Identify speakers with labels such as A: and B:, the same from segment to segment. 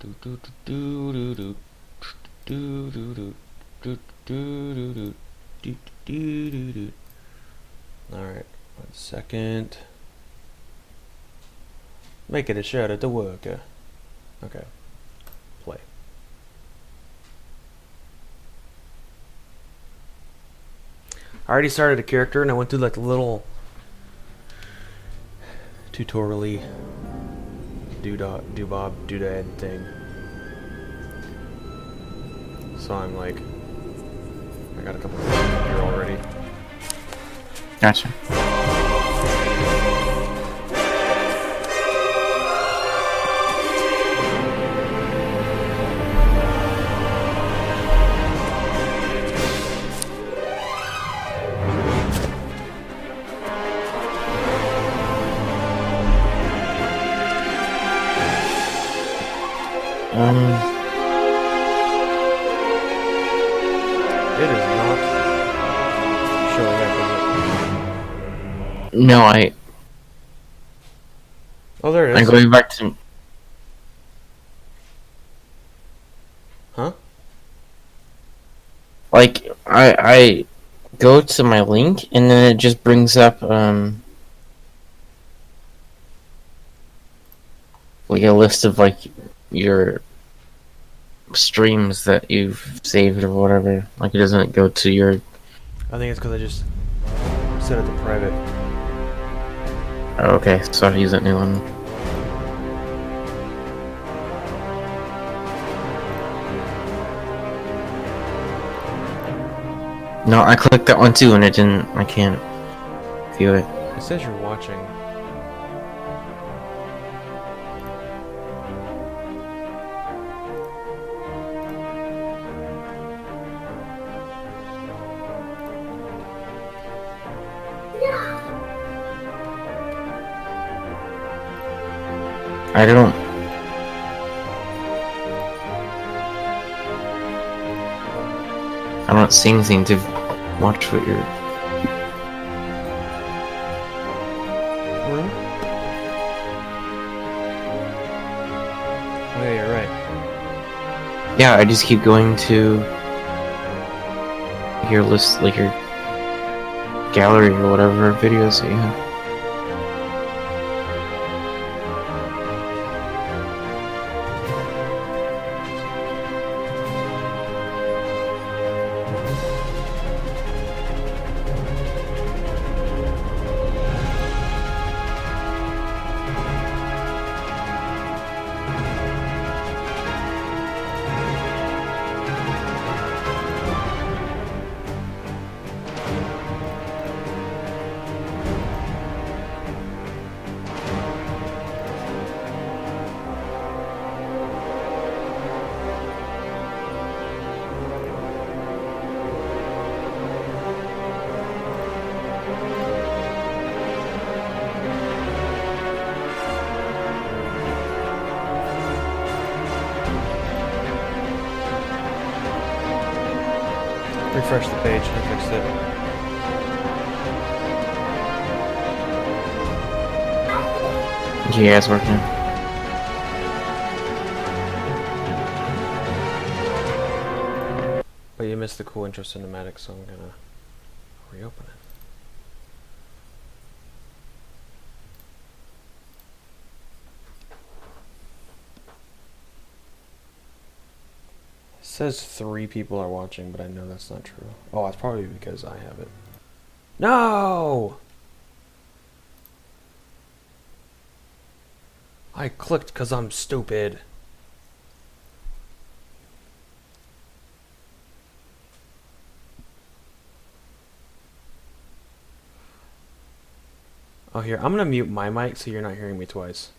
A: Alright, 1 second. Make it a shot at the worker. Okay. Play. I already started a character and I went through like a little tutorially doodad thing. So I'm like, I got a couple of here already.
B: Gotcha.
A: It is not showing up, is it?
B: No,
A: Oh, there it
B: I'm
A: is.
B: going back to.
A: Huh?
B: Like, I go to my link, and then it just brings up, like a list of, like, your streams that you've saved or whatever. Like, it doesn't go to your.
A: I think it's because I just set it to private.
B: Oh, okay, so I'll use that new one. No, I clicked that one too, and it didn't. I can't view it.
A: It says you're watching.
B: I don't. I don't see anything to watch what you're.
A: Room? Oh yeah, you're right.
B: Yeah, I just keep going to your list, like your gallery or whatever videos that you have.
A: Refresh the page. I fixed it.
B: Yeah, it's working.
A: But you missed the cool intro cinematic, so I'm gonna reopen it. It says 3 people are watching, but I know that's not true. Oh, it's probably because I have it. No! I clicked because I'm stupid. Oh, here. I'm gonna mute my mic so you're not hearing me twice.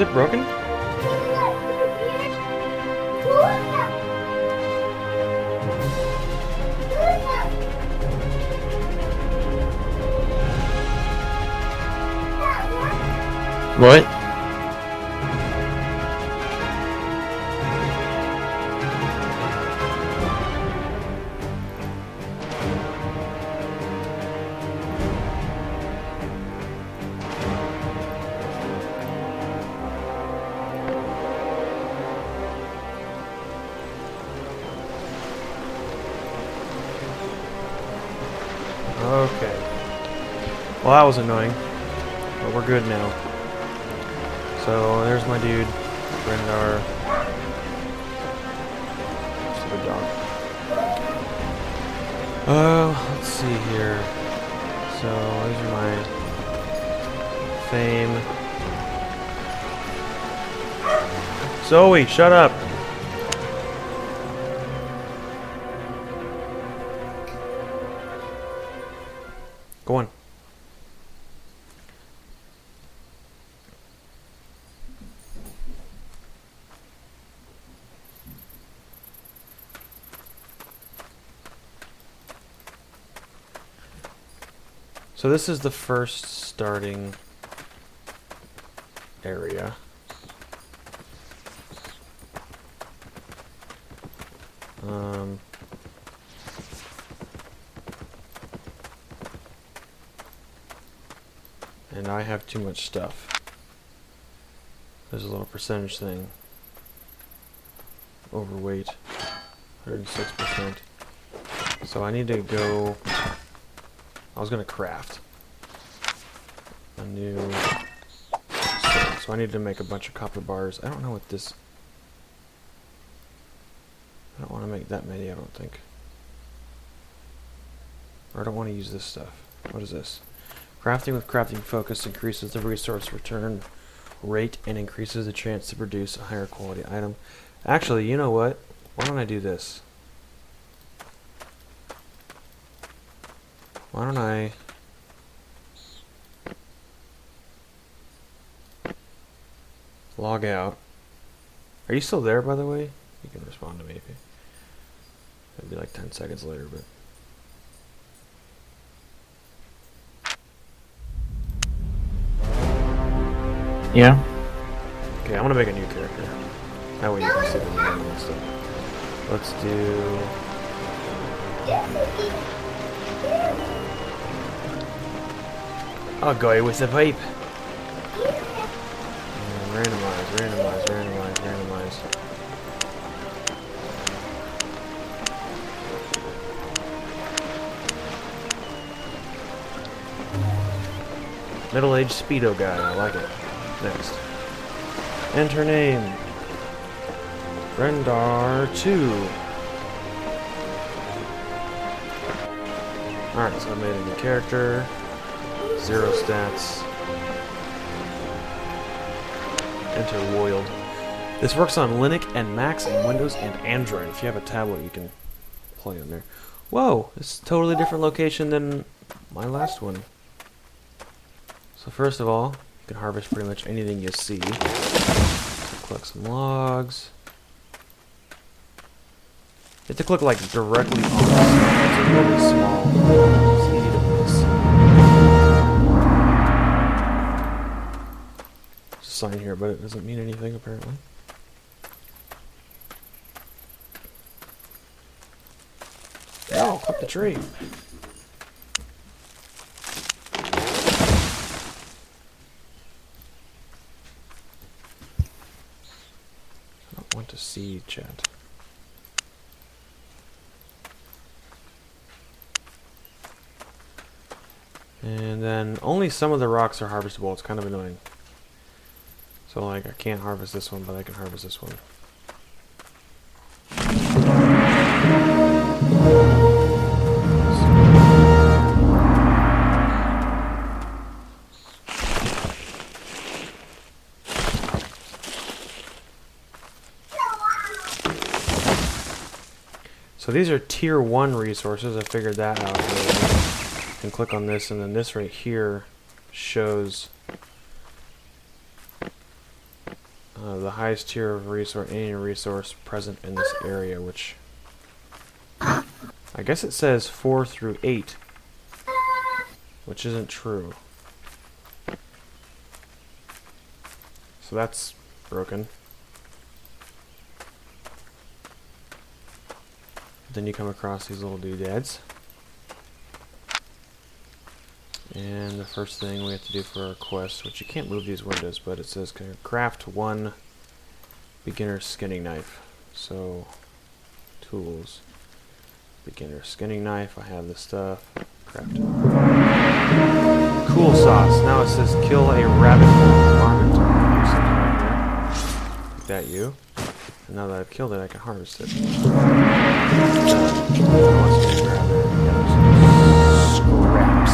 A: it broken?
B: What?
A: Okay. Well, that was annoying. But we're good now. So, there's my dude. Brendar. Stupid dog. Let's see here. So, these are my fame. Zoe, shut up! Go on. So this is the first starting area. And I have too much stuff. There's a little percentage thing. Overweight. 106%. So I need to go... I was going to craft a new... So I need to make a bunch of copper bars. I don't know what this... I don't want to make that many, I don't think. Or I don't want to use this stuff. What is this? Crafting with crafting focus increases the resource return rate and increases the chance to produce a higher quality item. Actually, you know what? Why don't I do this? Why don't I... log out. Are you still there, by the way? You can respond to me if you... It'd be like 10 seconds later, but...
B: Yeah.
A: Okay, I'm gonna make a new character. That way you can see the name and stuff. Let's do... I'll go with the pipe. And randomize. Middle-aged speedo guy, I like it. Next. Enter name. Brendar 2. Alright, so I made a new character. 0 stats. Enter Woiled. This works on Linux and Macs and Windows and Android. If you have a tablet, you can play on there. Whoa, this is a totally different location than my last one. So first of all, you can harvest pretty much anything you see. Collect some logs. You have to click like directly on this. It's really small. It's easy to miss. There's a sign here, but it doesn't mean anything apparently. Oh, click the tree. I don't want to see chat. And then only some of the rocks are harvestable. It's kind of annoying. So like I can't harvest this one, but I can harvest this one. So these are tier 1 resources. I figured that out earlier. You can click on this, and then this right here shows The highest tier of resource, any resource present in this area, which I guess it says 4 through 8, which isn't true. So that's broken. Then you come across these little doodads. And the first thing we have to do for our quest, which you can't move these windows, but it says craft 1 beginner skinning knife. So, tools. Beginner skinning knife, I have the stuff. Craft it. Cool sauce. Now it says kill a rabbit varmint. Like that, you. And now that I've killed it, I can harvest it. Scraps.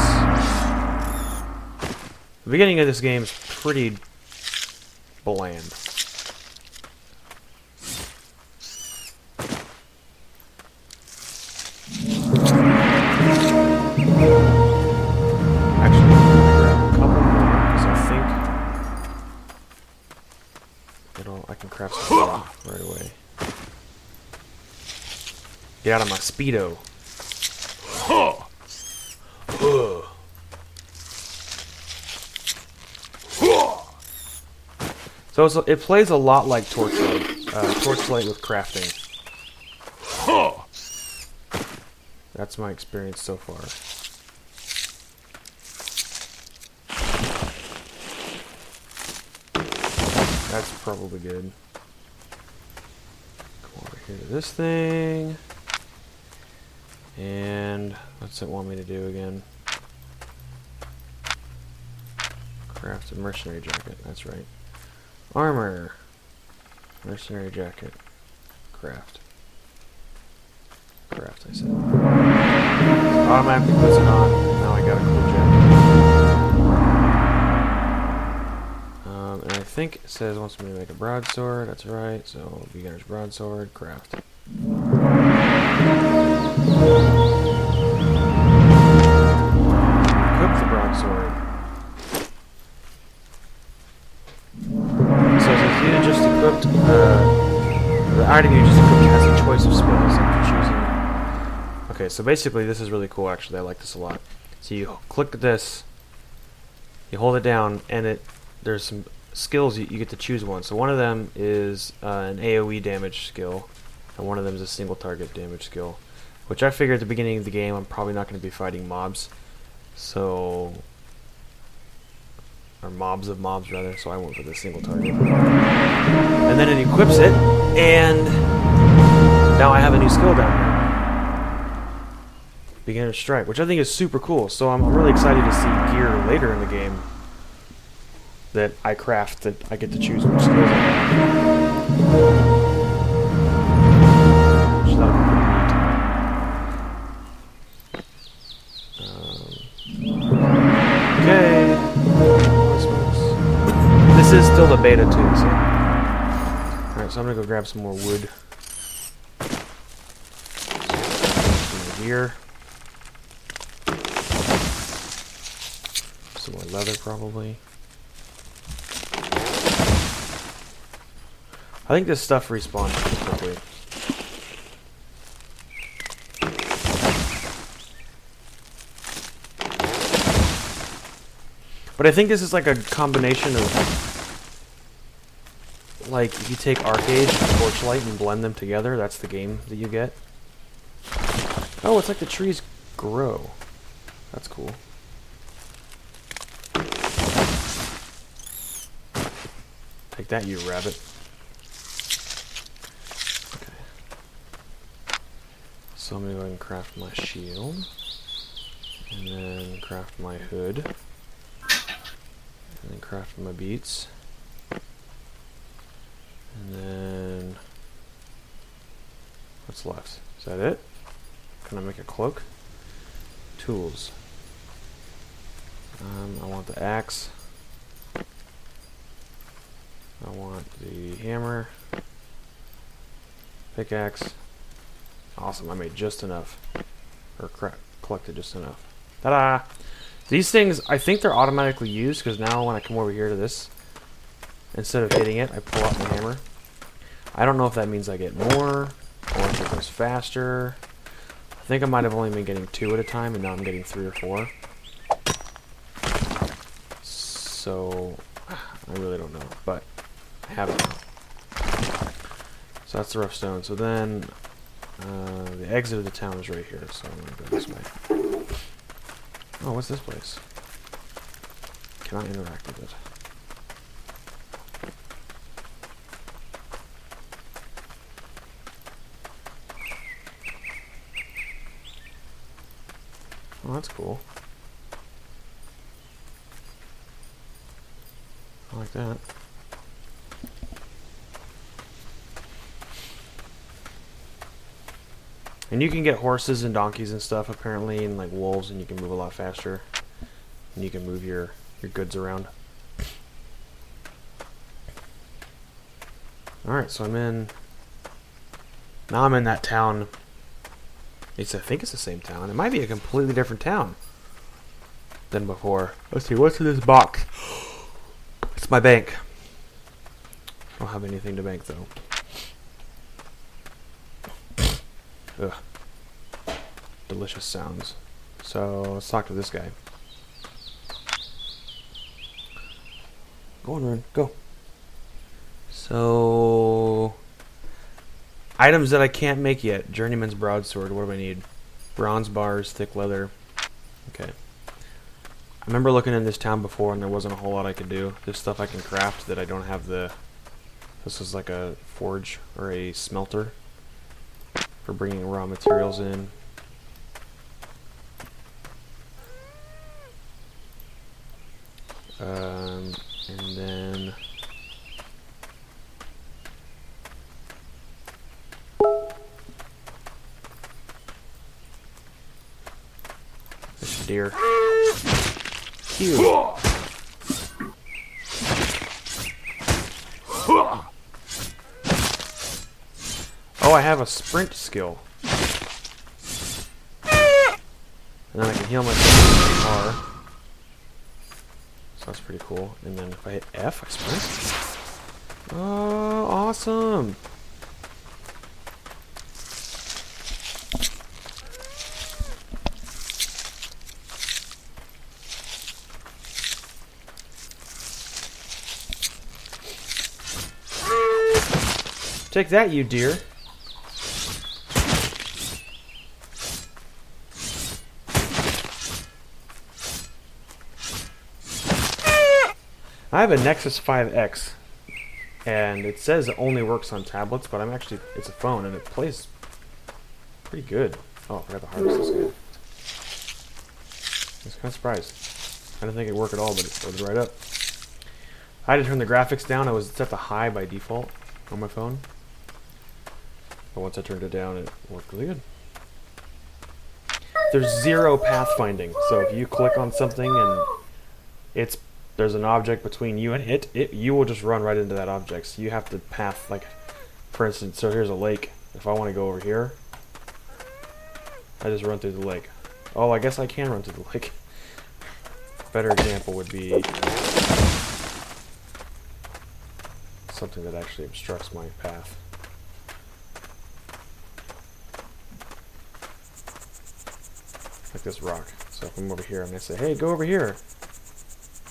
A: The beginning of this game is pretty bland. Actually, I'm gonna grab a couple more because I think I can craft some more right away. Get out of my speedo. So it plays a lot like Torchlight. Torchlight with crafting. That's my experience so far. That's probably good. Come over here to this thing. And what's it want me to do again? Craft a mercenary jacket. That's right. Armor. Mercenary jacket. Craft. Craft, I said. Automatically puts it on. Now I got a cool jacket. And I think it says it wants me to make a broadsword. That's right. So, beginner's broadsword. Craft. Equip the broadsword. So since you just equipped, the item you just equipped has a choice of spells after choosing. Okay, so basically this is really cool actually, I like this a lot. So you click this, you hold it down, and there's some skills you get to choose one. So one of them is an AoE damage skill, and one of them is a single target damage skill. Which I figured at the beginning of the game I'm probably not going to be fighting mobs. So... or mobs of mobs rather, so I went for the single target. And then it equips it, and now I have a new skill down here. Beginner Strike, which I think is super cool. So I'm really excited to see gear later in the game that I craft, that I get to choose which skills I have. Which that'll be pretty neat. Okay. This is still the beta too, so. Alright, so I'm gonna go grab some more wood. Some gear. Some more leather, probably. I think this stuff respawns pretty quickly. But I think this is like a combination of, like, if you take Arcade and Torchlight and blend them together, that's the game that you get. Oh, it's like the trees grow. That's cool. Take that, you rabbit. Okay. So I'm gonna go ahead and craft my shield. And then craft my hood. And then craft my beats. And then... what's left? Is that it? Can I make a cloak? Tools. I want the axe. I want the hammer. Pickaxe. Awesome, I made just enough. Or collected just enough. Ta-da! These things, I think they're automatically used, because now when I come over here to this, Instead of hitting it, I pull out my hammer. I don't know if that means I get more, or if it goes faster. I think I might have only been getting 2 at a time, and now I'm getting 3 or 4. So, I really don't know, but I have it now. So that's the rough stone. So then, the exit of the town is right here, so I'm going to go this way. Oh, what's this place? Cannot interact with it. Oh, that's cool. I like that. And you can get horses and donkeys and stuff apparently, and like wolves, and you can move a lot faster. And you can move your goods around. Alright, so now I'm in that town. I think it's the same town. It might be a completely different town than before. Let's see, what's in this box? It's my bank. I don't have anything to bank though. Ugh. Delicious sounds. So let's talk to this guy. Go on, Rune. Go. So items that I can't make yet. Journeyman's broadsword. What do I need? Bronze bars, thick leather. Okay. I remember looking in this town before and there wasn't a whole lot I could do. There's stuff I can craft that I don't have the... This is like a forge or a smelter for bringing raw materials in. And then... This deer. Cute. Oh, I have a sprint skill. And then I can heal myself with my car. So that's pretty cool. And then if I hit F, I sprint. Oh, awesome. Take that, you deer. I have a Nexus 5X, and it says it only works on tablets, but it's a phone, and it plays pretty good. Oh, I forgot to harvest this guy. I was kind of surprised. I didn't think it'd work at all, but it loaded right up. I had to turn the graphics down. I was set to high by default on my phone. But once I turned it down, it worked really good. There's 0 pathfinding, so if you click on something and there's an object between you and it, you will just run right into that object. So you have to path, like, for instance, so here's a lake. If I want to go over here, I just run through the lake. Oh, I guess I can run through the lake. A better example would be something that actually obstructs my path. Like this rock. So if I'm over here, I'm going to say, hey, go over here.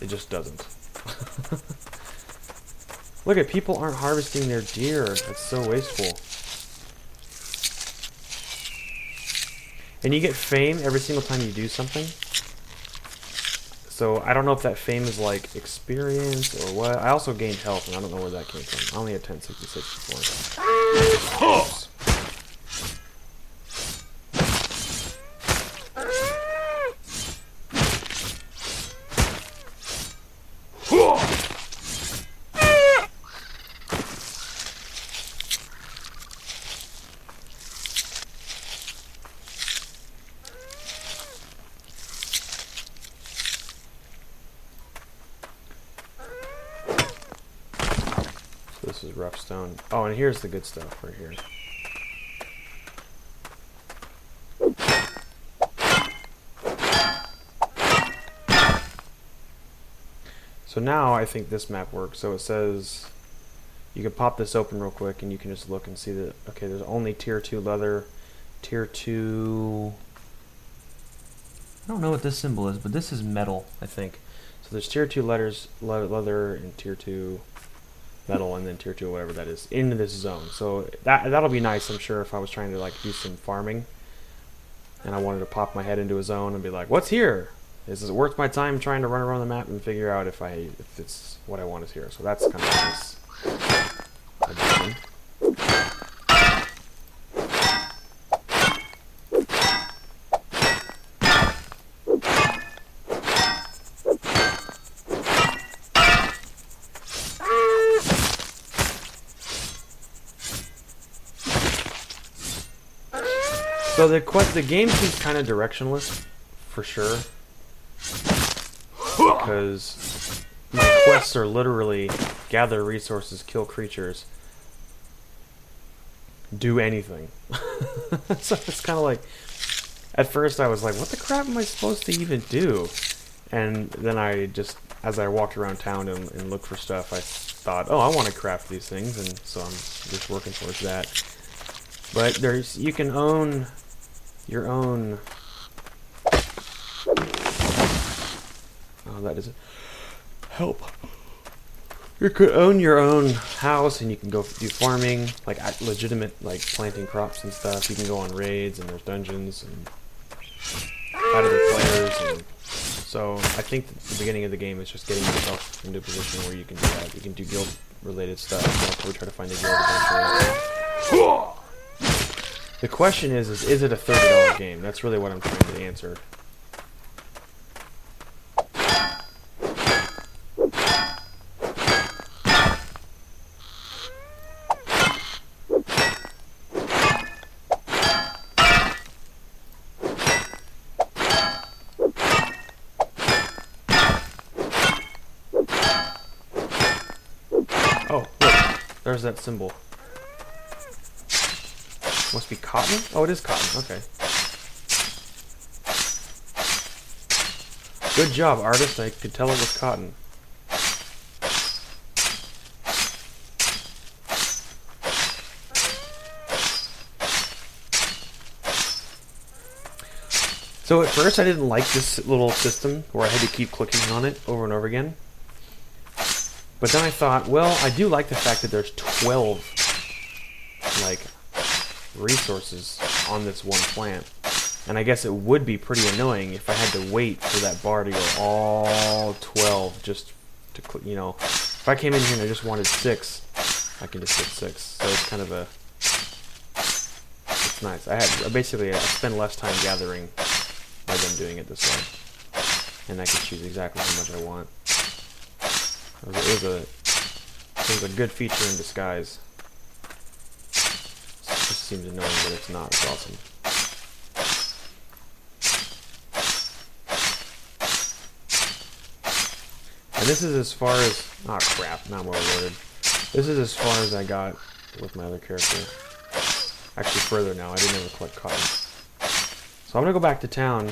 A: It just doesn't. Look at people aren't harvesting their deer. That's so wasteful. And you get fame every single time you do something. So I don't know if that fame is like experience or what. I also gained health, and I don't know where that came from. I only had 1066 before. Oops. This is rough stone. Oh, and here's the good stuff right here. So So now I think this map works. So it says you can pop this open real quick and you can just look and see that, okay, there's only tier 2 leather, tier 2, I don't know what this symbol is, but this is metal, I think. So there's tier 2 leather and tier 2 metal, and then tier 2 whatever that is in this zone. So that'll be nice, I'm sure, if I was trying to like do some farming and I wanted to pop my head into a zone and be like, what's here? Is it worth my time trying to run around the map and figure out if it's what I want is here? So that's kind of nice addition. So the game seems kind of directionless, for sure, because my quests are literally gather resources, kill creatures, do anything. So it's kind of like, at first I was like, what the crap am I supposed to even do? And then I just, as I walked around town and looked for stuff, I thought, oh, I want to craft these things, and so I'm just working towards that. But you can own your own. Oh, that doesn't help. You could own your own house, and you can go do farming, like legitimate, like planting crops and stuff. You can go on raids, and there's dungeons and fight other players. And so I think the beginning of the game is just getting yourself into a position where you can do that. You can do guild-related stuff. You'll probably try to find a guild eventually. The question is it a $30 game? That's really what I'm trying to answer. Oh, look, there's that symbol. Must be cotton? Oh, it is cotton. Okay. Good job, artist. I could tell it was cotton. So at first I didn't like this little system where I had to keep clicking on it over and over again. But then I thought, well, I do like the fact that there's 12, like, resources on this one plant, and I guess it would be pretty annoying if I had to wait for that bar to go all 12 just to click. You know, if I came in here and I just wanted 6, I can just hit 6. So it's kind of it's nice. I spend less time gathering by them doing it this way, and I can choose exactly how much I want. It was a good feature in disguise. It just seems annoying, but it's not. It's awesome. And this is as far as... Oh, crap. Now I'm overloaded. This is as far as I got with my other character. Actually, further now. I didn't ever collect cotton. So I'm going to go back to town.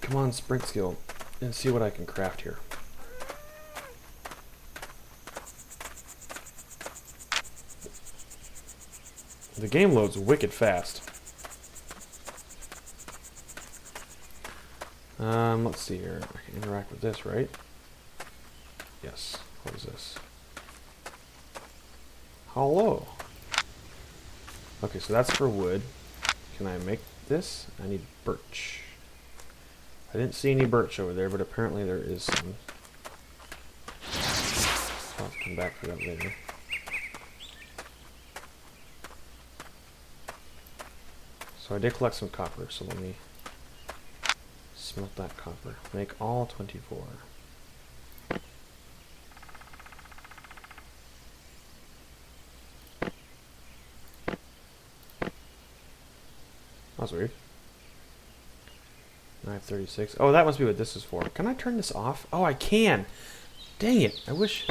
A: Come on, sprint skill, and see what I can craft here. The game loads wicked fast. Let's see here. I can interact with this, right? Yes. What is this? Hello. Okay, so that's for wood. Can I make this? I need birch. I didn't see any birch over there, but apparently there is some. I'll have to come back for that later. So I did collect some copper, so let me smelt that copper. Make all 24. That's weird. 936. Oh, that must be what this is for. Can I turn this off? Oh, I can. Dang it. I wish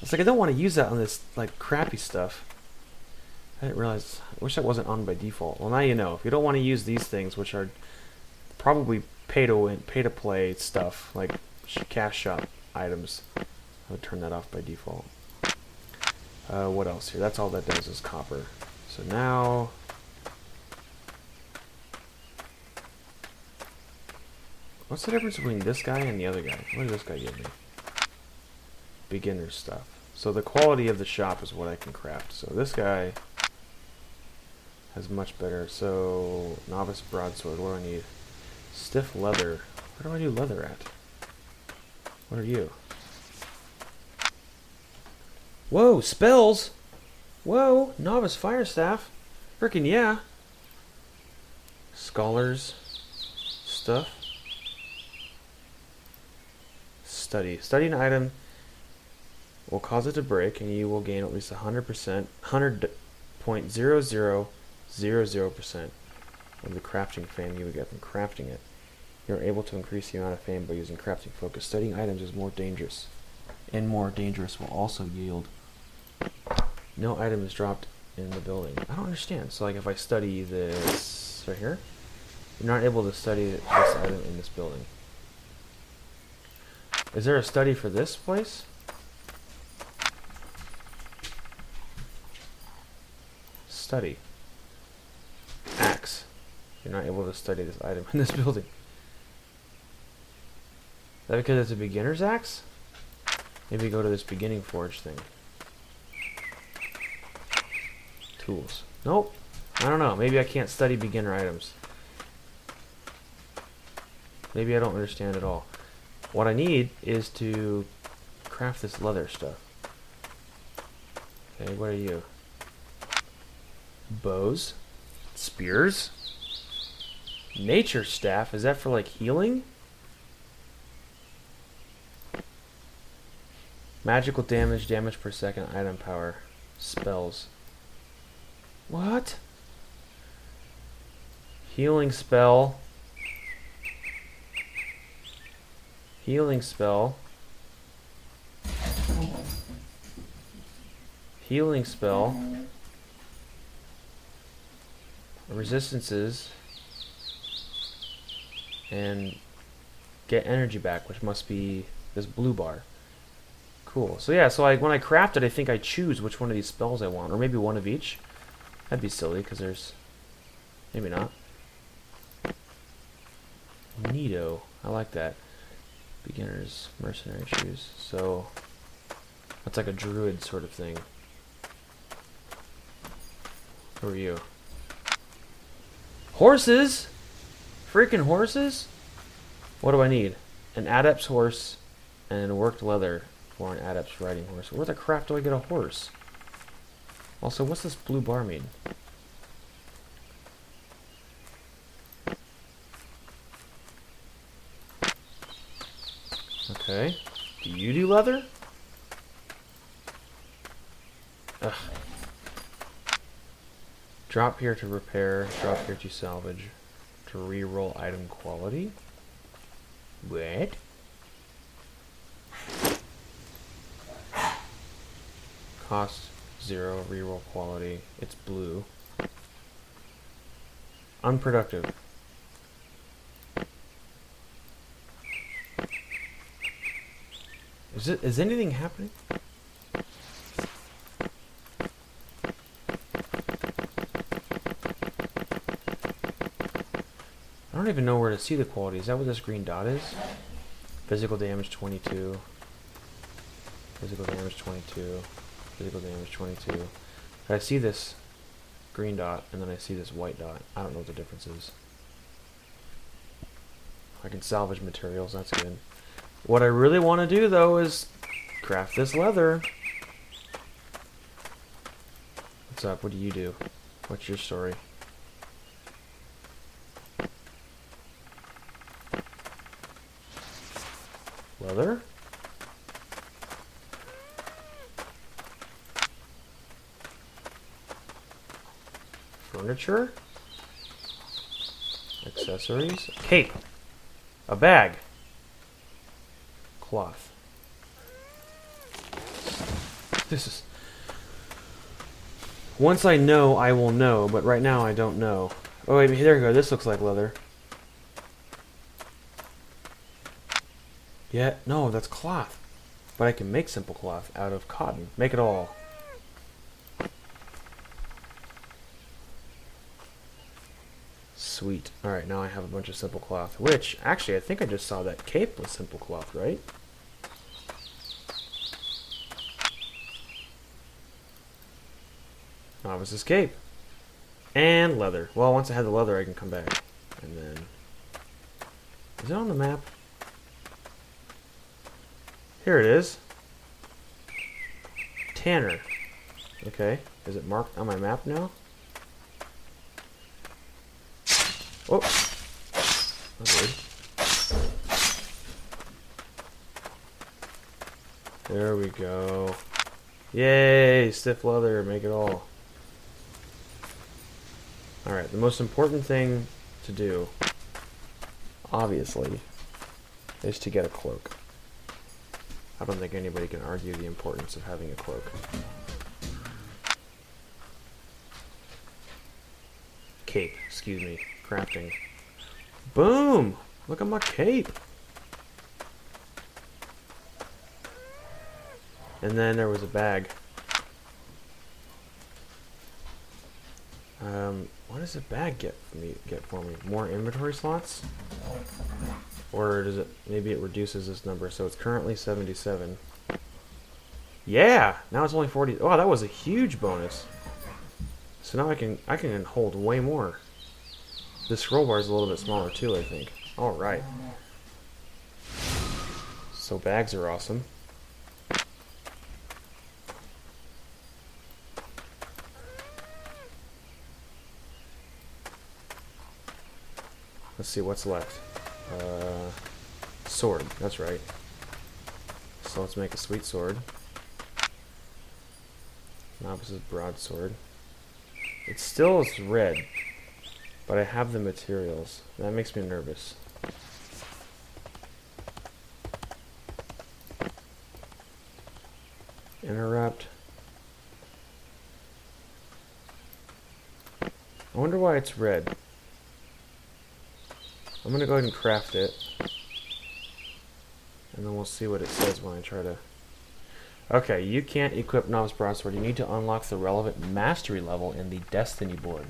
A: It's like I don't want to use that on this like crappy stuff. I didn't realize. I wish that wasn't on by default. Well, now you know. If you don't want to use these things, which are probably pay to win, pay to play stuff like cash shop items, I would turn that off by default. What else here? That's all that does is copper. So now, what's the difference between this guy and the other guy? What did this guy give me? Beginner stuff. So the quality of the shop is what I can craft. So this guy has much better. So novice broadsword. What do I need? Stiff leather. Where do I do leather at? What are you? Whoa, spells! Whoa, novice fire staff. Frickin' yeah. Scholars stuff. Study. Study an item will cause it to break, and you will gain at least 100%, 100.0000% of the crafting fame you would get from crafting it. You're able to increase the amount of fame by using crafting focus. Studying items is more dangerous, and more dangerous will also yield. No item is dropped in the building. I don't understand. So like if I study this right here, you're not able to study this item in this building. Is there a study for this place? Study. Axe. You're not able to study this item in this building. Is that because it's a beginner's axe? Maybe go to this beginning forge thing. Tools. Nope. I don't know. Maybe I can't study beginner items. Maybe I don't understand at all. What I need is to craft this leather stuff. Okay, what are you? Bows. Spears. Nature staff. Is that for like healing? Magical damage, damage per second, item power, spells. What? Healing spell. Healing spell. Healing spell. Resistances. And get energy back, which must be this blue bar. Cool. So yeah, so when I craft it, I think I choose which one of these spells I want, or maybe one of each. That'd be silly, because there's... Maybe not. Neato. I like that. Beginners, mercenary shoes. So, that's like a druid sort of thing. Who are you? Horses? Freaking horses? What do I need? An adept's horse and worked leather for an adept's riding horse. Where the crap do I get a horse? Also, what's this blue bar mean? Okay. Do you do leather? Ugh. Drop here to repair, drop here to salvage, to reroll item quality. What? Cost 0, reroll quality. It's blue. Unproductive. Is anything happening? I don't even know where to see the quality. Is that what this green dot is? Physical damage 22. Physical damage 22. Physical damage 22. I see this green dot and then I see this white dot. I don't know what the difference is. I can salvage materials, that's good. What I really want to do though is craft this leather. What's up? What do you do? What's your story? Leather? Furniture? Accessories? Cape! A bag! Cloth. This is... Once I know, I will know, but right now I don't know. Oh wait, there we go. This looks like leather. Yeah, no, that's cloth. But I can make simple cloth out of cotton. Make it all. Sweet. Alright, now I have a bunch of simple cloth. Which, actually, I think I just saw that cape was simple cloth, right? Novice's cape. And leather. Well, once I have the leather, I can come back. And then... Is it on the map? Here it is. Tanner. Okay. Is it marked on my map now? Oh! That's weird. There we go. Yay! Stiff leather. Make it all. Alright, the most important thing to do, obviously, is to get a cloak. I don't think anybody can argue the importance of having a cloak. Cape, excuse me. Crafting. Boom! Look at my cape! And then there was a bag. What does a bag get for me? More inventory slots? Or does it, maybe it reduces this number, so it's currently 77. Yeah! Now it's only 40. Oh, that was a huge bonus. So now I can hold way more. This scroll bar is a little bit smaller too, I think. Alright. So bags are awesome. Let's see what's left. Sword, that's right. So let's make a sweet sword. Novice's broadsword. It still is red, but I have the materials. That makes me nervous. Interrupt. I wonder why it's red. I'm gonna go ahead and craft it. And then we'll see what it says when I try to... Okay, you can't equip Novice Broadsword. You need to unlock the relevant mastery level in the Destiny board.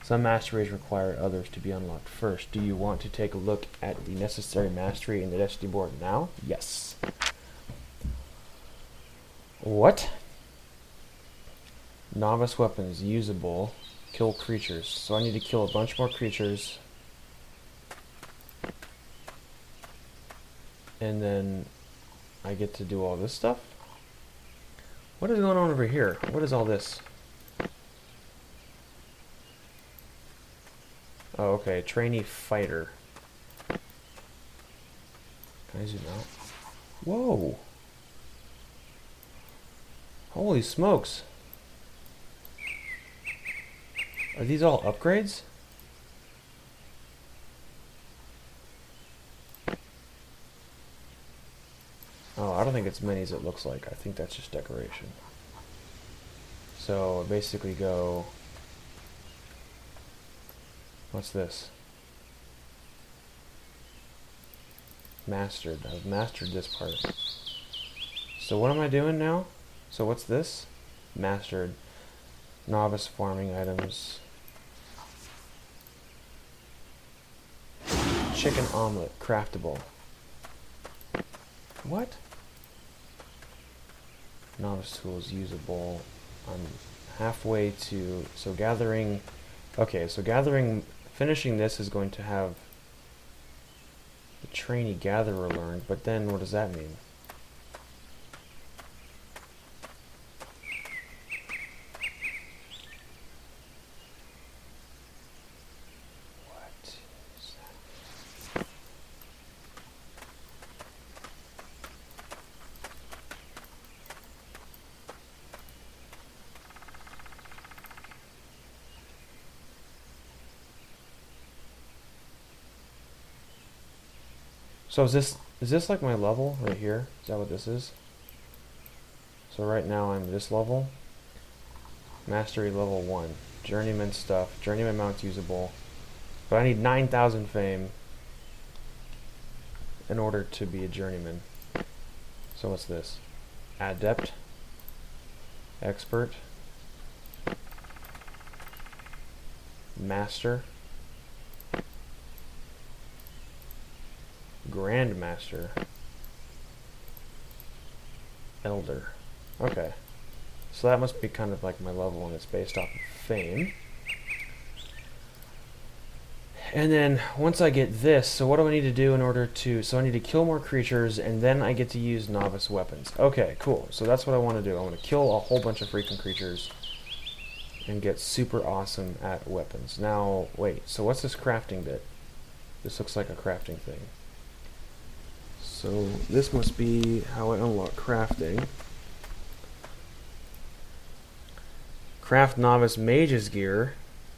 A: Some masteries require others to be unlocked first. Do you want to take a look at the necessary mastery in the Destiny board now? Yes. What? Novice weapons, usable, kill creatures. So I need to kill a bunch more creatures. And then I get to do all this stuff? What is going on over here? What is all this? Oh, okay. Trainee fighter. Can I zoom out? Whoa! Holy smokes! Are these all upgrades? Oh, I don't think it's many as it looks like. I think that's just decoration. So, I basically go... What's this? Mastered. I've mastered this part. So what am I doing now? So what's this? Mastered. Novice farming items. Chicken omelet. Craftable. What? Novice tools usable. I'm halfway to... So gathering... Okay, so gathering... Finishing this is going to have the trainee gatherer learned, but then what does that mean? What is that? So is this like my level right here? Is that what this is? So right now I'm this level. Mastery level 1. Journeyman stuff. Journeyman mount's usable. But I need 9,000 fame in order to be a journeyman. So what's this? Adept. Expert. Master. Grandmaster. Elder. Okay. So that must be kind of like my level, and it's based off of fame. And then once I get this, so what do I need to do in order to... So I need to kill more creatures, and then I get to use novice weapons. Okay, cool. So that's what I want to do. I want to kill a whole bunch of freaking creatures and get super awesome at weapons. Now, wait. So what's this crafting bit? This looks like a crafting thing. So this must be how I unlock crafting. Craft novice mage's gear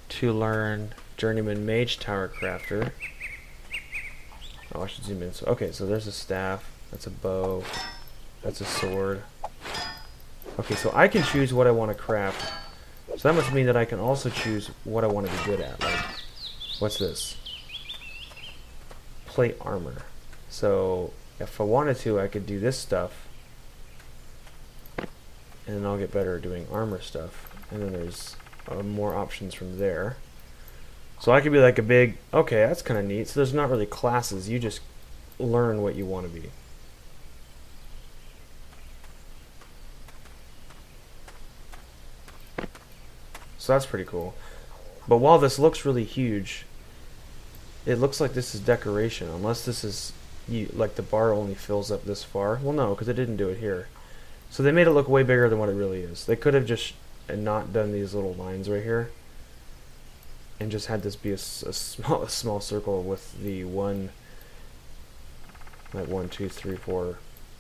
A: to learn journeyman mage tower crafter. Oh, I should zoom in. So, okay, so there's a staff. That's a bow. That's a sword. Okay, so I can choose what I want to craft. So that must mean that I can also choose what I want to be good at. Like, what's this? Plate armor. So if I wanted to, I could do this stuff, and then I'll get better at doing armor stuff. And then there's more options from there. So I could be like a big... Okay, that's kind of neat. So there's not really classes. You just learn what you want to be. So that's pretty cool. But while this looks really huge, it looks like this is decoration. Unless this is... like the bar only fills up this far. Well, no, because it didn't do it here. So they made it look way bigger than what it really is. They could have just not done these little lines right here, and just had this be a small circle with the one, like 1, 2, 3, 4,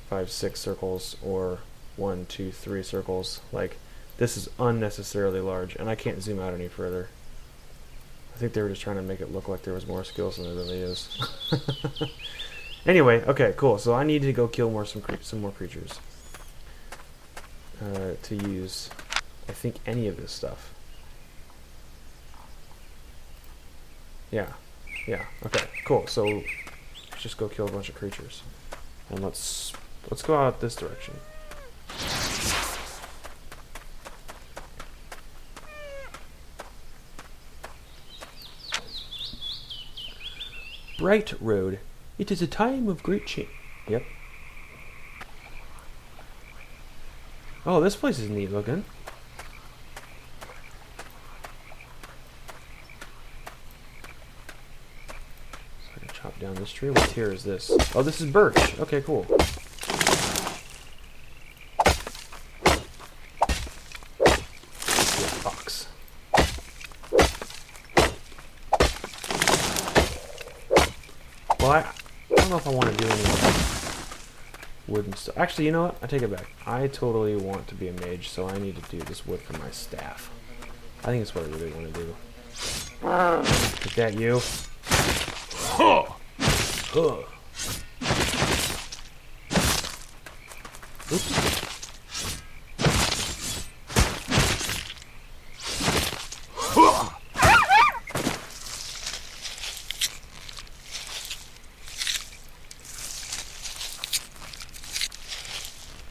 A: 5, 6 circles, or 1, 2, 3 circles. Like, this is unnecessarily large, and I can't zoom out any further. I think they were just trying to make it look like there was more skills than there really is. Anyway, okay, cool. So I need to go kill some more creatures to use, I think, any of this stuff. Yeah, okay, cool. So let's just go kill a bunch of creatures, and let's go out this direction. Bright Road. It is a time of great change. Yep. Oh, this place is neat looking. So I can chop down this tree. What tier is this? Oh, this is birch. Okay, cool. Fox. Well, I don't know if I want to do any wooden stuff. Actually, you know what? I take it back. I totally want to be a mage, so I need to do this wood for my staff. I think that's what I really want to do. Is that you? Huh. Huh. Oops.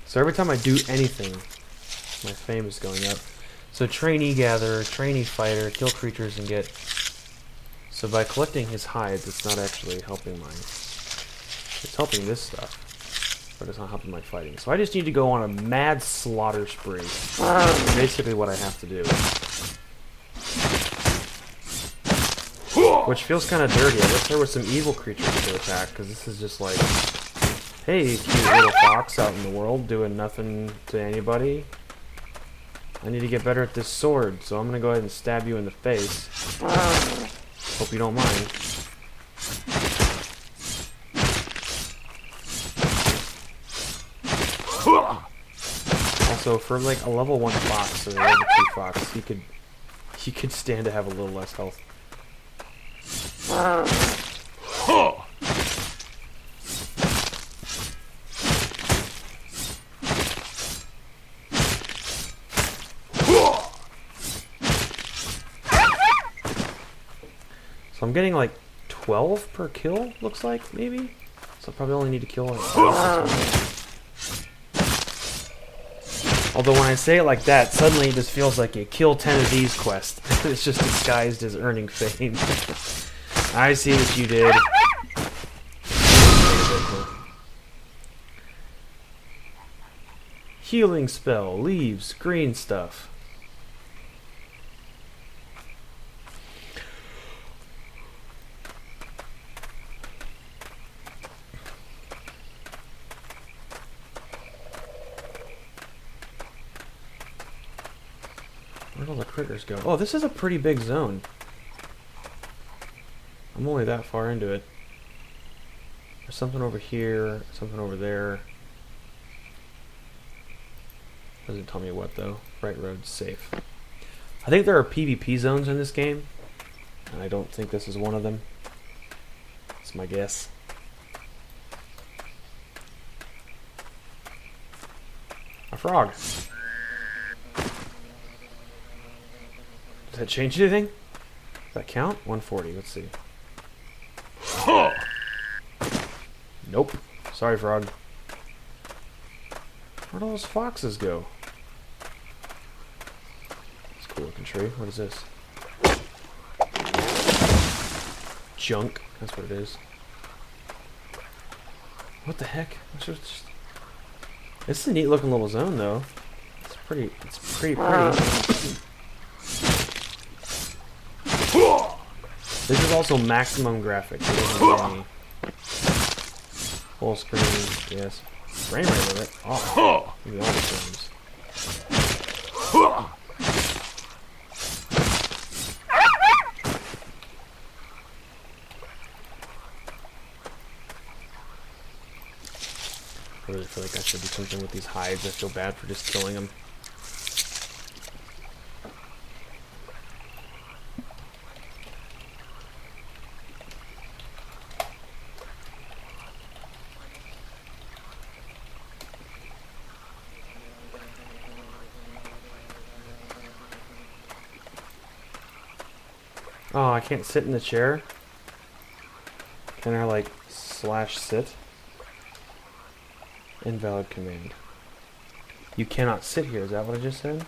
A: So every time I do anything, my fame is going up. So trainee gatherer, trainee fighter, kill creatures and get... So by collecting his hides, it's not actually helping mine. It's helping this stuff, but it's not helping my fighting. So I just need to go on a mad slaughter spree. Basically what I have to do. Which feels kind of dirty. I wish there were some evil creatures to attack, because this is just like... Hey, cute little fox out in the world doing nothing to anybody. I need to get better at this sword, so I'm gonna go ahead and stab you in the face. Hope you don't mind. Also, for like a level 1 fox or a level 2 fox, he could stand to have a little less health. So I'm getting like 12 per kill, looks like, maybe? So I probably only need to kill like 5 or 6 more. Although when I say it like that, suddenly it just feels like a kill 10 of these quest. It's just disguised as earning fame. I see what you did. Healing spell, leaves, green stuff. Where'd all the critters go? Oh, this is a pretty big zone. I'm only that far into it. There's something over here, something over there. Doesn't tell me what though. Right road's safe. I think there are PvP zones in this game, and I don't think this is one of them. That's my guess. A frog. Does that change anything? Does that count? 140, let's see. Nope. Sorry, frog. Where'd all those foxes go? It's a cool looking tree. What is this? Junk. That's what it is. What the heck? It's a neat looking little zone though. It's pretty pretty. This is also maximum graphics. It doesn't have any full screen, yes. Frame rate with it. Oh, maybe all the frames. I really feel like I should do something with these hides. I feel bad for just killing them. Oh, I can't sit in the chair? Can I, like, /sit? Invalid command. You cannot sit here, is that what I just said?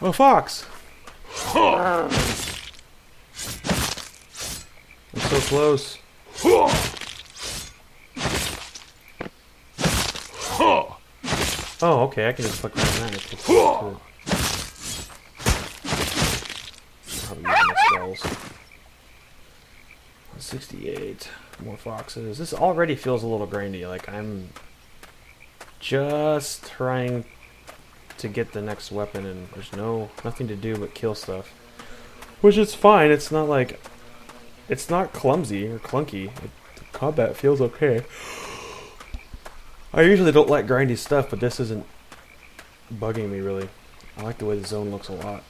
A: Oh, fox! I'm so close. Oh, okay, I can just click right on that and get to it. Probably using the spells. 68. More foxes. This already feels a little grindy. Like, I'm just trying to get the next weapon and there's nothing to do but kill stuff. Which is fine. It's not like... It's not clumsy or clunky. The combat feels okay. I usually don't like grindy stuff, but this isn't bugging me really. I like the way the zone looks a lot.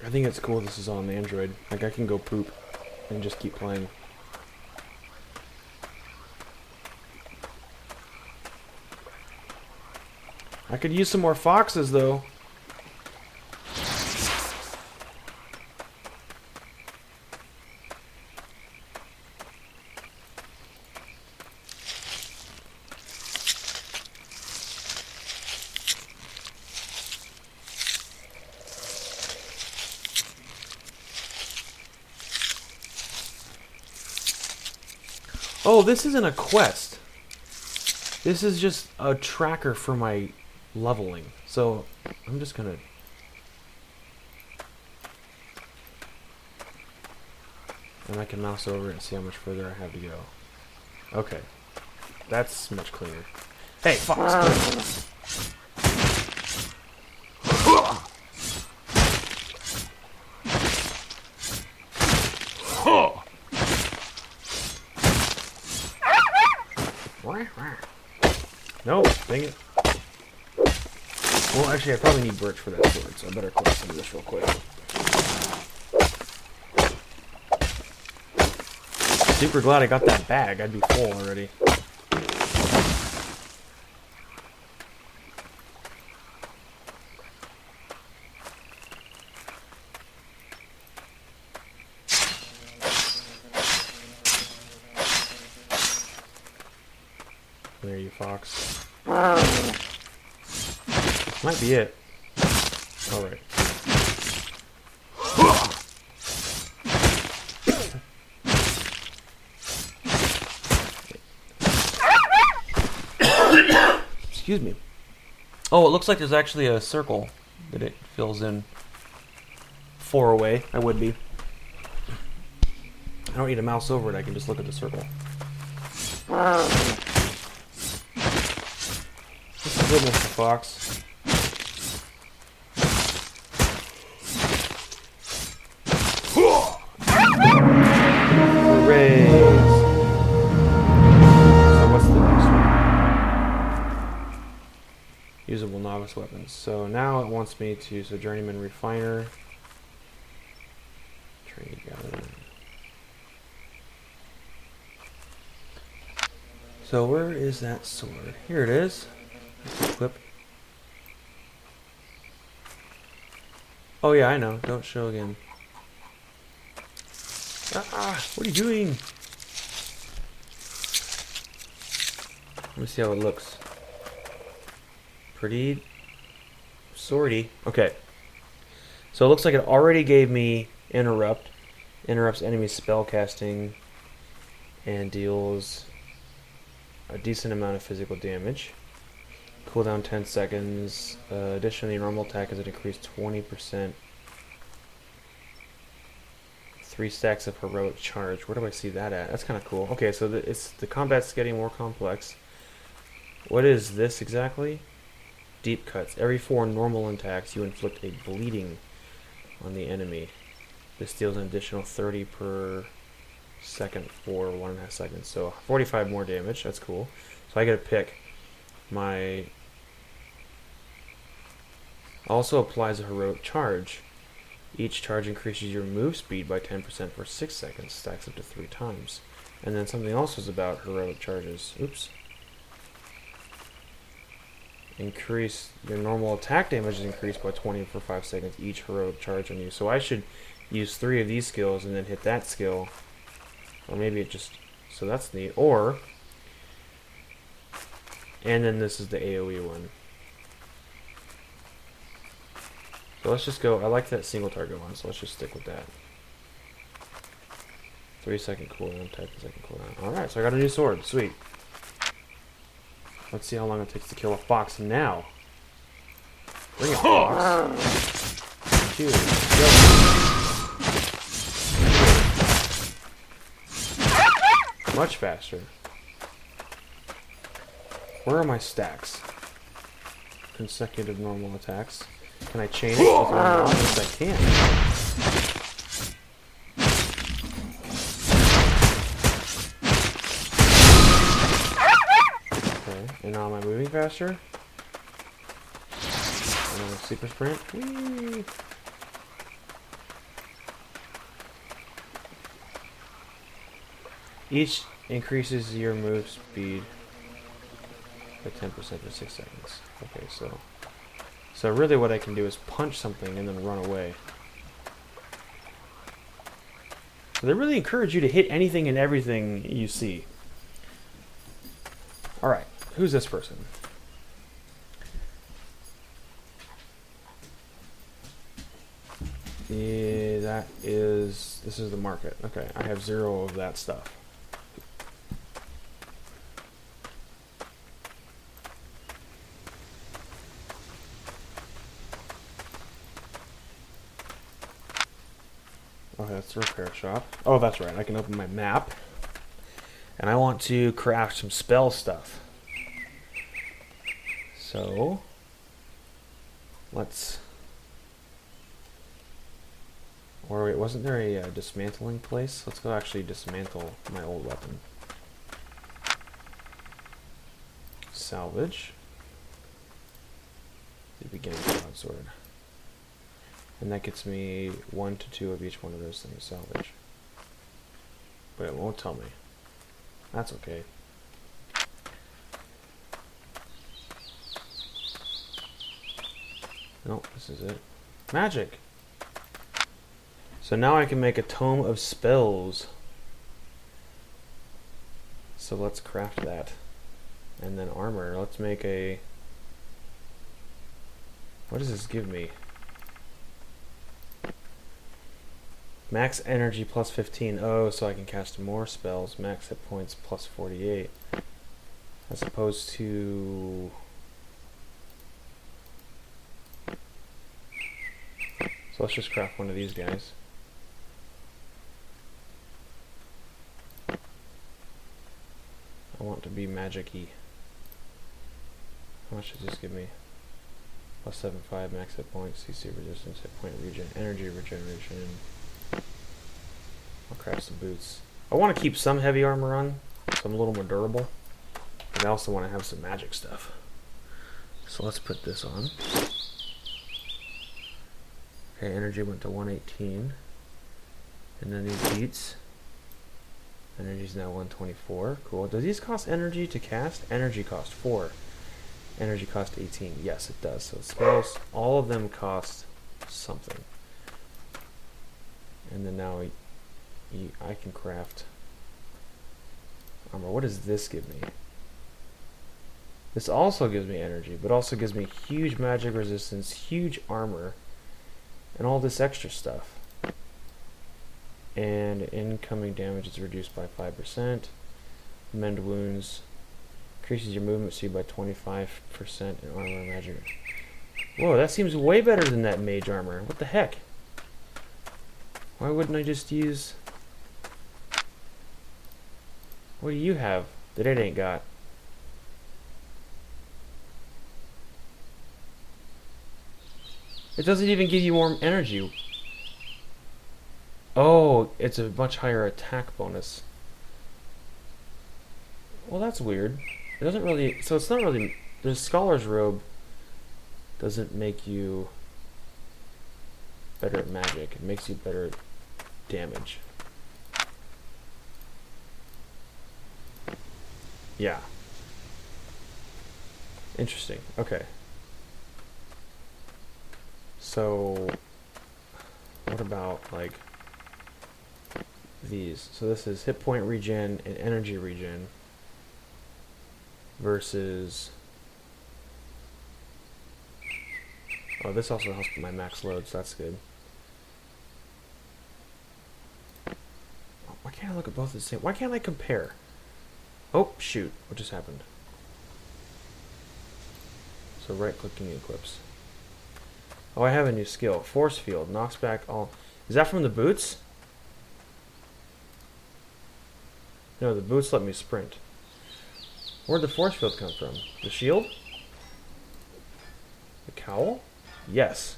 A: I think it's cool this is on Android. Like, I can go poop and just keep playing. I could use some more foxes though. Oh, this isn't a quest. This is just a tracker for my leveling. So, I'm just gonna... And I can mouse over it and see how much further I have to go. Okay. That's much cleaner. Hey, fox! No, dang it. Well, actually, I probably need birch for that sword, so I better collect some of this real quick. super glad I got that bag. I'd be full already. There you fox. Might be it. Alright. Excuse me. Oh, it looks like there's actually a circle that it fills in 4 away. I would be. I don't need to mouse over it, I can just look at the circle. This is good, Mr. Fox. Hooray! So what's the next one? Usable novice weapons. So now it wants me to, so journeyman refiner. Trade gatherer. So where is that sword? Here it is. Equip. Oh yeah, I know. Don't show again. What are you doing? Let me see how it looks. Pretty swordy. Okay. So it looks like it already gave me interrupt. Interrupts enemy spell casting and deals a decent amount of physical damage. Cooldown 10 seconds. Additionally, normal attack is an increased 20%. 3 stacks of heroic charge. Where do I see that at? That's kind of cool. Okay, so the combat's getting more complex. What is this exactly? Deep cuts. Every 4 normal attacks, you inflict a bleeding on the enemy. This deals an additional 30 per second for 1.5 seconds. So 45 more damage. That's cool. So I get to pick my... Also applies a heroic charge. Each charge increases your move speed by 10% for 6 seconds. Stacks up to 3 times. And then something else was about heroic charges. Oops. Increase your normal attack damage is increased by 20 for 5 seconds each heroic charge on you. So I should use 3 of these skills and then hit that skill. Or maybe it just... So that's neat. Or... And then this is the AoE one. So let's just go... I like that single target one, so let's just stick with that. 3-second cooldown, 10-second cooldown. Alright, so I got a new sword. Sweet. Let's see how long it takes to kill a fox now. Bring it, fox. Cheers. Go. Much faster. Where are my stacks? Consecutive normal attacks. Can I chain it? Yes, I can. Okay, and now am I moving faster? And super sprint. Whee! Each increases your move speed by 10% for 6 seconds. Okay, so really what I can do is punch something and then run away. So they really encourage you to hit anything and everything you see. Alright, who's this person? Yeah, this is the market. Okay, I have 0 of that stuff. Okay, that's the repair shop. Oh, that's right. I can open my map. And I want to craft some spell stuff. So, let's... Or wait, wasn't there a dismantling place? Let's go actually dismantle my old weapon. Salvage. The beginning broadsword. And that gets me 1 to 2 of each one of those things. Salvage. but it won't tell me. That's okay. Nope, this is it. Magic! So now I can make a tome of spells. So let's craft that. And then armor. Let's make a... What does this give me? Max energy plus 15. Oh, so I can cast more spells. Max hit points plus 48. As opposed to... So let's just craft one of these guys. I want to be magic-y. How much does this give me? Plus 7.5 max hit points, CC resistance, hit point regen, energy regeneration. I'll craft some boots. I want to keep some heavy armor on, so I'm a little more durable. But I also want to have some magic stuff. So let's put this on. Okay, energy went to 118. And then these beats. Energy's now 124. Cool. Do these cost energy to cast? Energy cost 4. Energy cost 18. Yes, it does. So spells, all of them cost something. And then now I can craft armor. What does this give me? This also gives me energy, but also gives me huge magic resistance, huge armor, and all this extra stuff. And incoming damage is reduced by 5%. Mend wounds. Increases your movement speed by 25% and armor and magic. Whoa, that seems way better than that mage armor. What the heck? Why wouldn't I just use... What do you have that it ain't got? It doesn't even give you more energy. Oh, it's a much higher attack bonus. Well, that's weird. It doesn't really... So it's not really... The Scholar's Robe doesn't make you better at magic. It makes you better at damage. Yeah. Interesting. Okay. So... What about, like... these? So this is hit point regen and energy regen versus... Oh, this also helps with my max load, so that's good. Why can't I look at both at the same? Why can't I compare? Oh, shoot. What just happened? So right-clicking equips. Oh, I have a new skill. Force field. Knocks back all... Is that from the boots? No, the boots let me sprint. Where'd the force field come from? The shield? The cowl? Yes.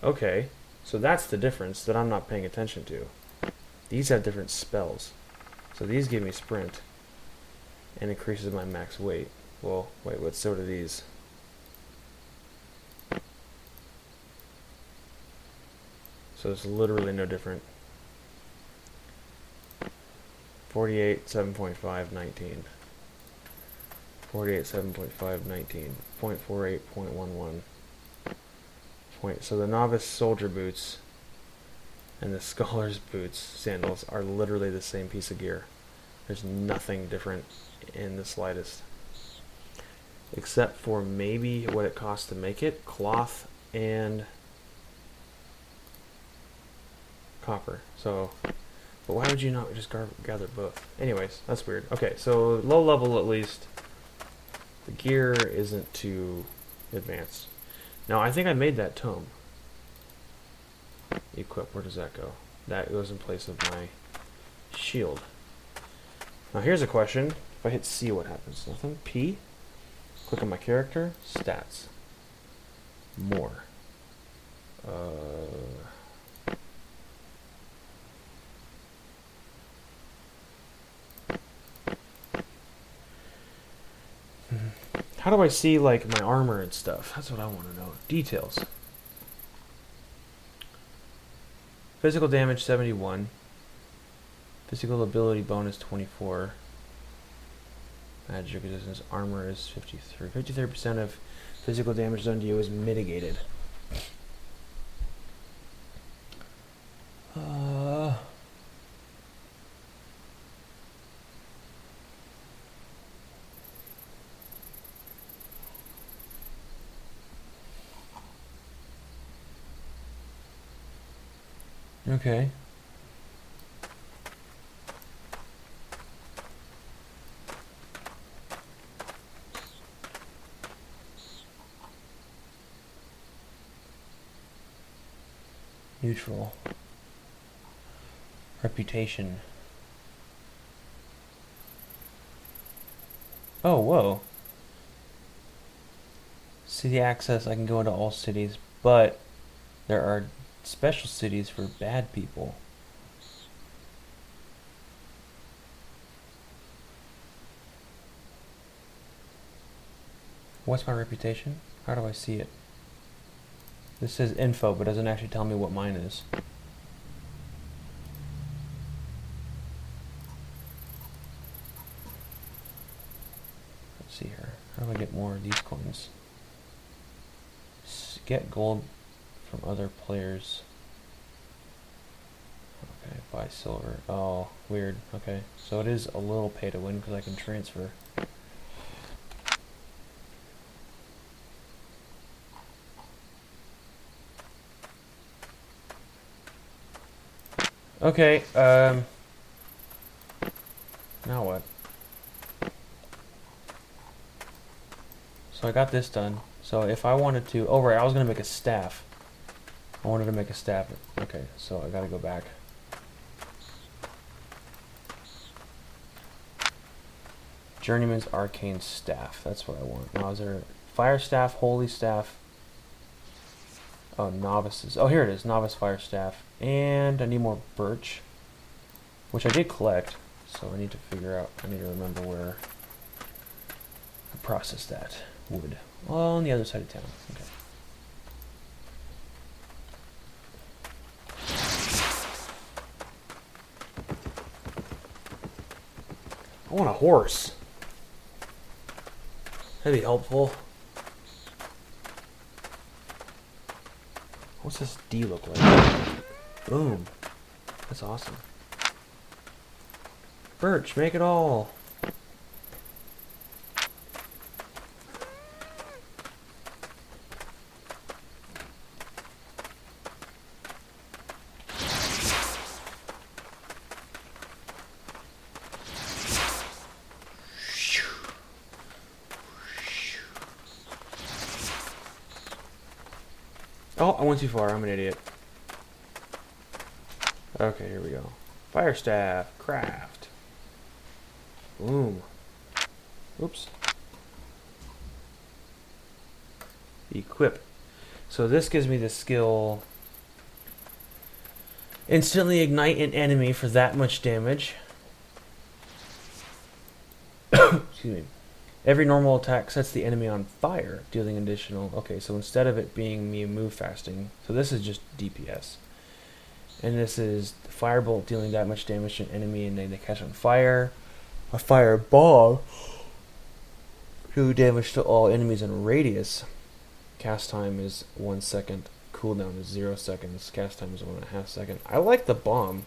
A: Okay. So that's the difference that I'm not paying attention to. These have different spells. So these give me sprint. And increases my max weight. Well, wait, what? So do these. So it's literally no different. 48, 7.5, 19. 48, 7.5, 19. 0.48, 0.11. So the novice soldier boots and the scholar's boots, sandals, are literally the same piece of gear. There's nothing different in the slightest. Except for maybe what it costs to make it, cloth and copper. So, but why would you not just gather both? Anyways, that's weird. Okay, so low level at least, the gear isn't too advanced. Now, I think I made that tome. Equip, where does that go? That goes in place of my shield. Now, here's a question. If I hit C, what happens? Nothing. P. Click on my character. Stats. More. How do I see, like, my armor and stuff? That's what I want to know. Details. Physical damage, 71. Physical ability bonus 24. Magic resistance armor is 53. 53% of physical damage done to you is mitigated. Okay. Neutral. Reputation. Oh, whoa. City access, I can go into all cities, but there are special cities for bad people. What's my reputation? How do I see it? This says info, but doesn't actually tell me what mine is. Let's see here. How do I get more of these coins? Get gold from other players. Okay, buy silver. Oh, weird. Okay, so it is a little pay to win because I can transfer. Okay, now what? So I got this done. So if I wanted to, oh right, I was gonna make a staff. I wanted to make a staff. Okay, so I gotta go back. Journeyman's Arcane Staff. That's what I want. Now is there Fire Staff, Holy Staff? Oh, Novices. Oh, here it is. Novice Fire Staff. And I need more birch, which I did collect. So I need to figure out, I need to remember where I processed that wood. Oh, on the other side of town. Okay. I want a horse. That'd be helpful. What's this D look like? Boom. That's awesome. Birch, make it all. Oh, I went too far. I'm an idiot. Okay, here we go. Fire staff, craft. Boom. Oops. Equip. So this gives me the skill. Instantly ignite an enemy for that much damage. Excuse me. Every normal attack sets the enemy on fire, dealing additional... Okay, so instead of it being me move fasting, so this is just DPS. And this is firebolt dealing that much damage to an enemy and then they catch on fire. A fireball do damage to all enemies in radius. Cast time is 1 second. Cooldown is 0 seconds. Cast time is 1.5 seconds. I like the bomb.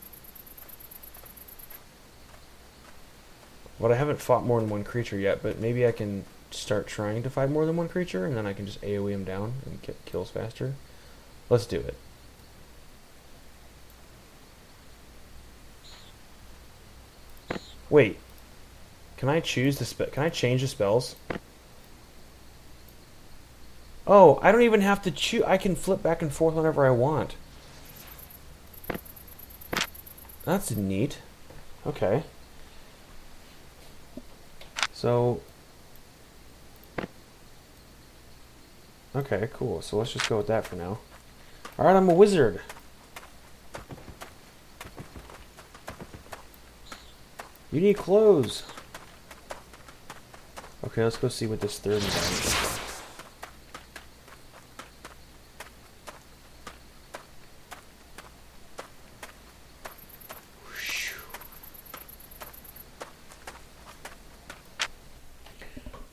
A: But I haven't fought more than one creature yet, but maybe I can start trying to fight more than one creature, and then I can just AoE him down and get kills faster. Let's do it. Wait. Can I choose the spell? Can I change the spells? Oh, I don't even have to choose. I can flip back and forth whenever I want. That's neat. Okay. So, okay, cool. So let's just go with that for now. Alright, I'm a wizard. You need clothes. Okay, let's go see what this third environment looks like.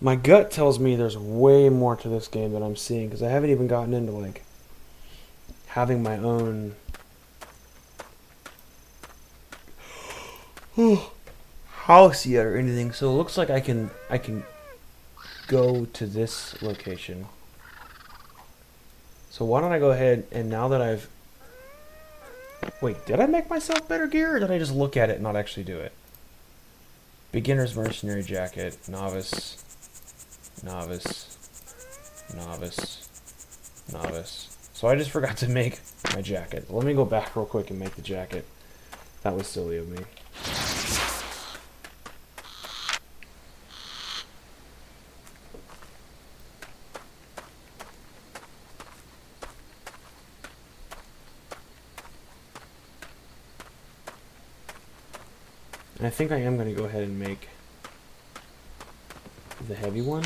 A: My gut tells me there's way more to this game than I'm seeing, because I haven't even gotten into, like, having my own house yet or anything. So it looks like I can go to this location. So why don't I go ahead and now that I've... Wait, did I make myself better gear, or did I just look at it and not actually do it? Beginner's Mercenary Jacket, Novice, Novice, Novice, Novice. So I just forgot to make my jacket. Let me go back real quick and make the jacket. That was silly of me. And I think I am going to go ahead and make the heavy one.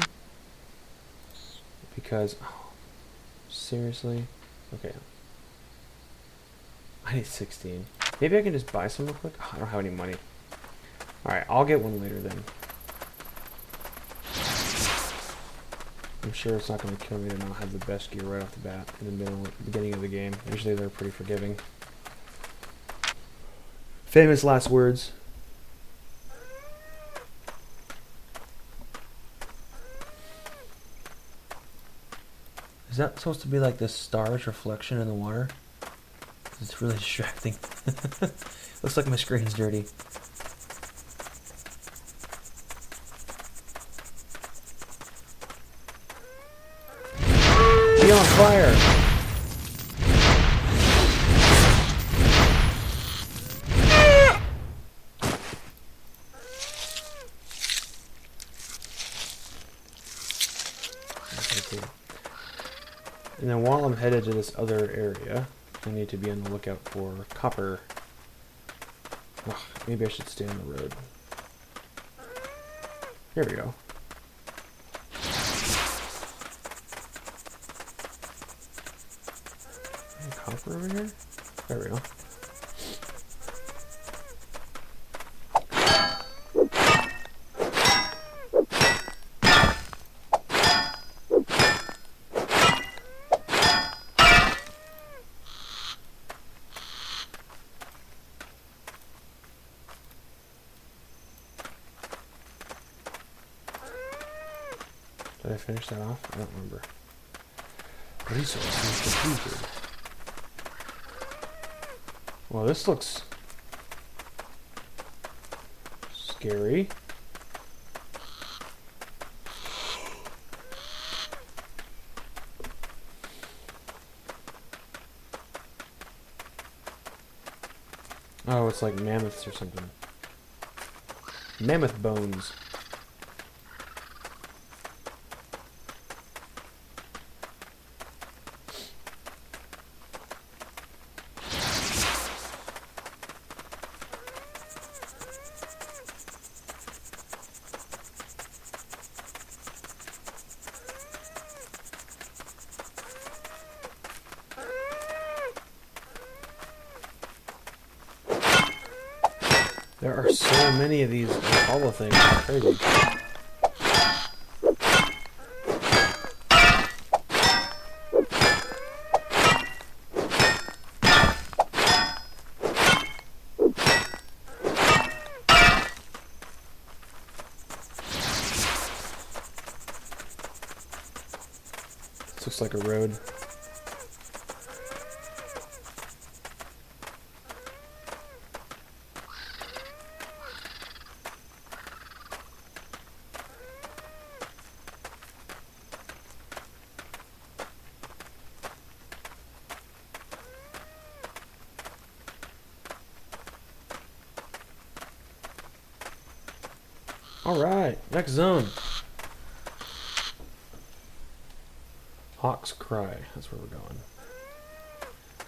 A: Because, oh, seriously? Okay. I need 16. Maybe I can just buy some real quick? Oh, I don't have any money. Alright, I'll get one later then. I'm sure it's not going to kill me to not have the best gear right off the bat in the beginning of the game. Usually they're pretty forgiving. Famous last words. Is that supposed to be like the star's reflection in the water? It's really distracting. Looks like my screen's dirty. Be on fire! And then while I'm headed to this other area, I need to be on the lookout for copper. Ugh, maybe I should stay on the road. Here we go. Any copper over here? There we go. Did I finish that off? I don't remember. Resources depleted. Well, this looks scary. Oh, it's like mammoths or something. Mammoth bones. There are so many of these hollow things. It's crazy. This looks like a road. Alright, next zone. Hawk's Cry, that's where we're going.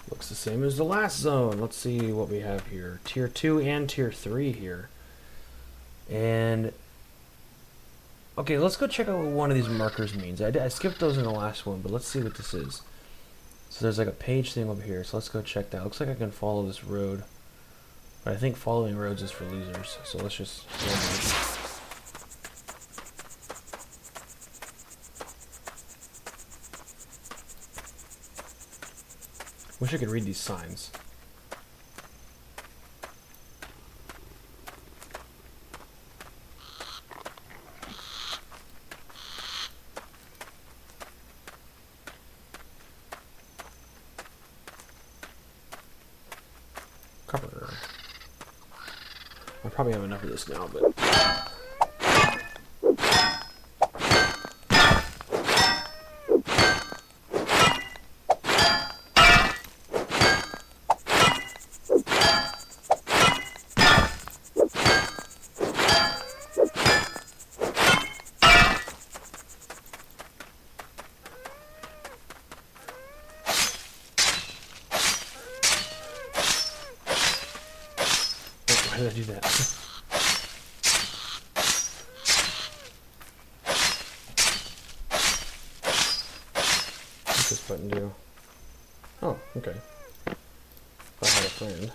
A: Looks the same as the last zone. Let's see what we have here. Tier 2 and Tier 3 here. And... okay, let's go check out what one of these markers means. I skipped those in the last one, but let's see what this is. So there's like a page thing over here, so let's go check that. Looks like I can follow this road. But I think following roads is for losers, so let's just go there. Wish I could read these signs. Copper. I probably have enough of this now, but... Why did I do that? What's this button do? Oh, okay. If I had a friend.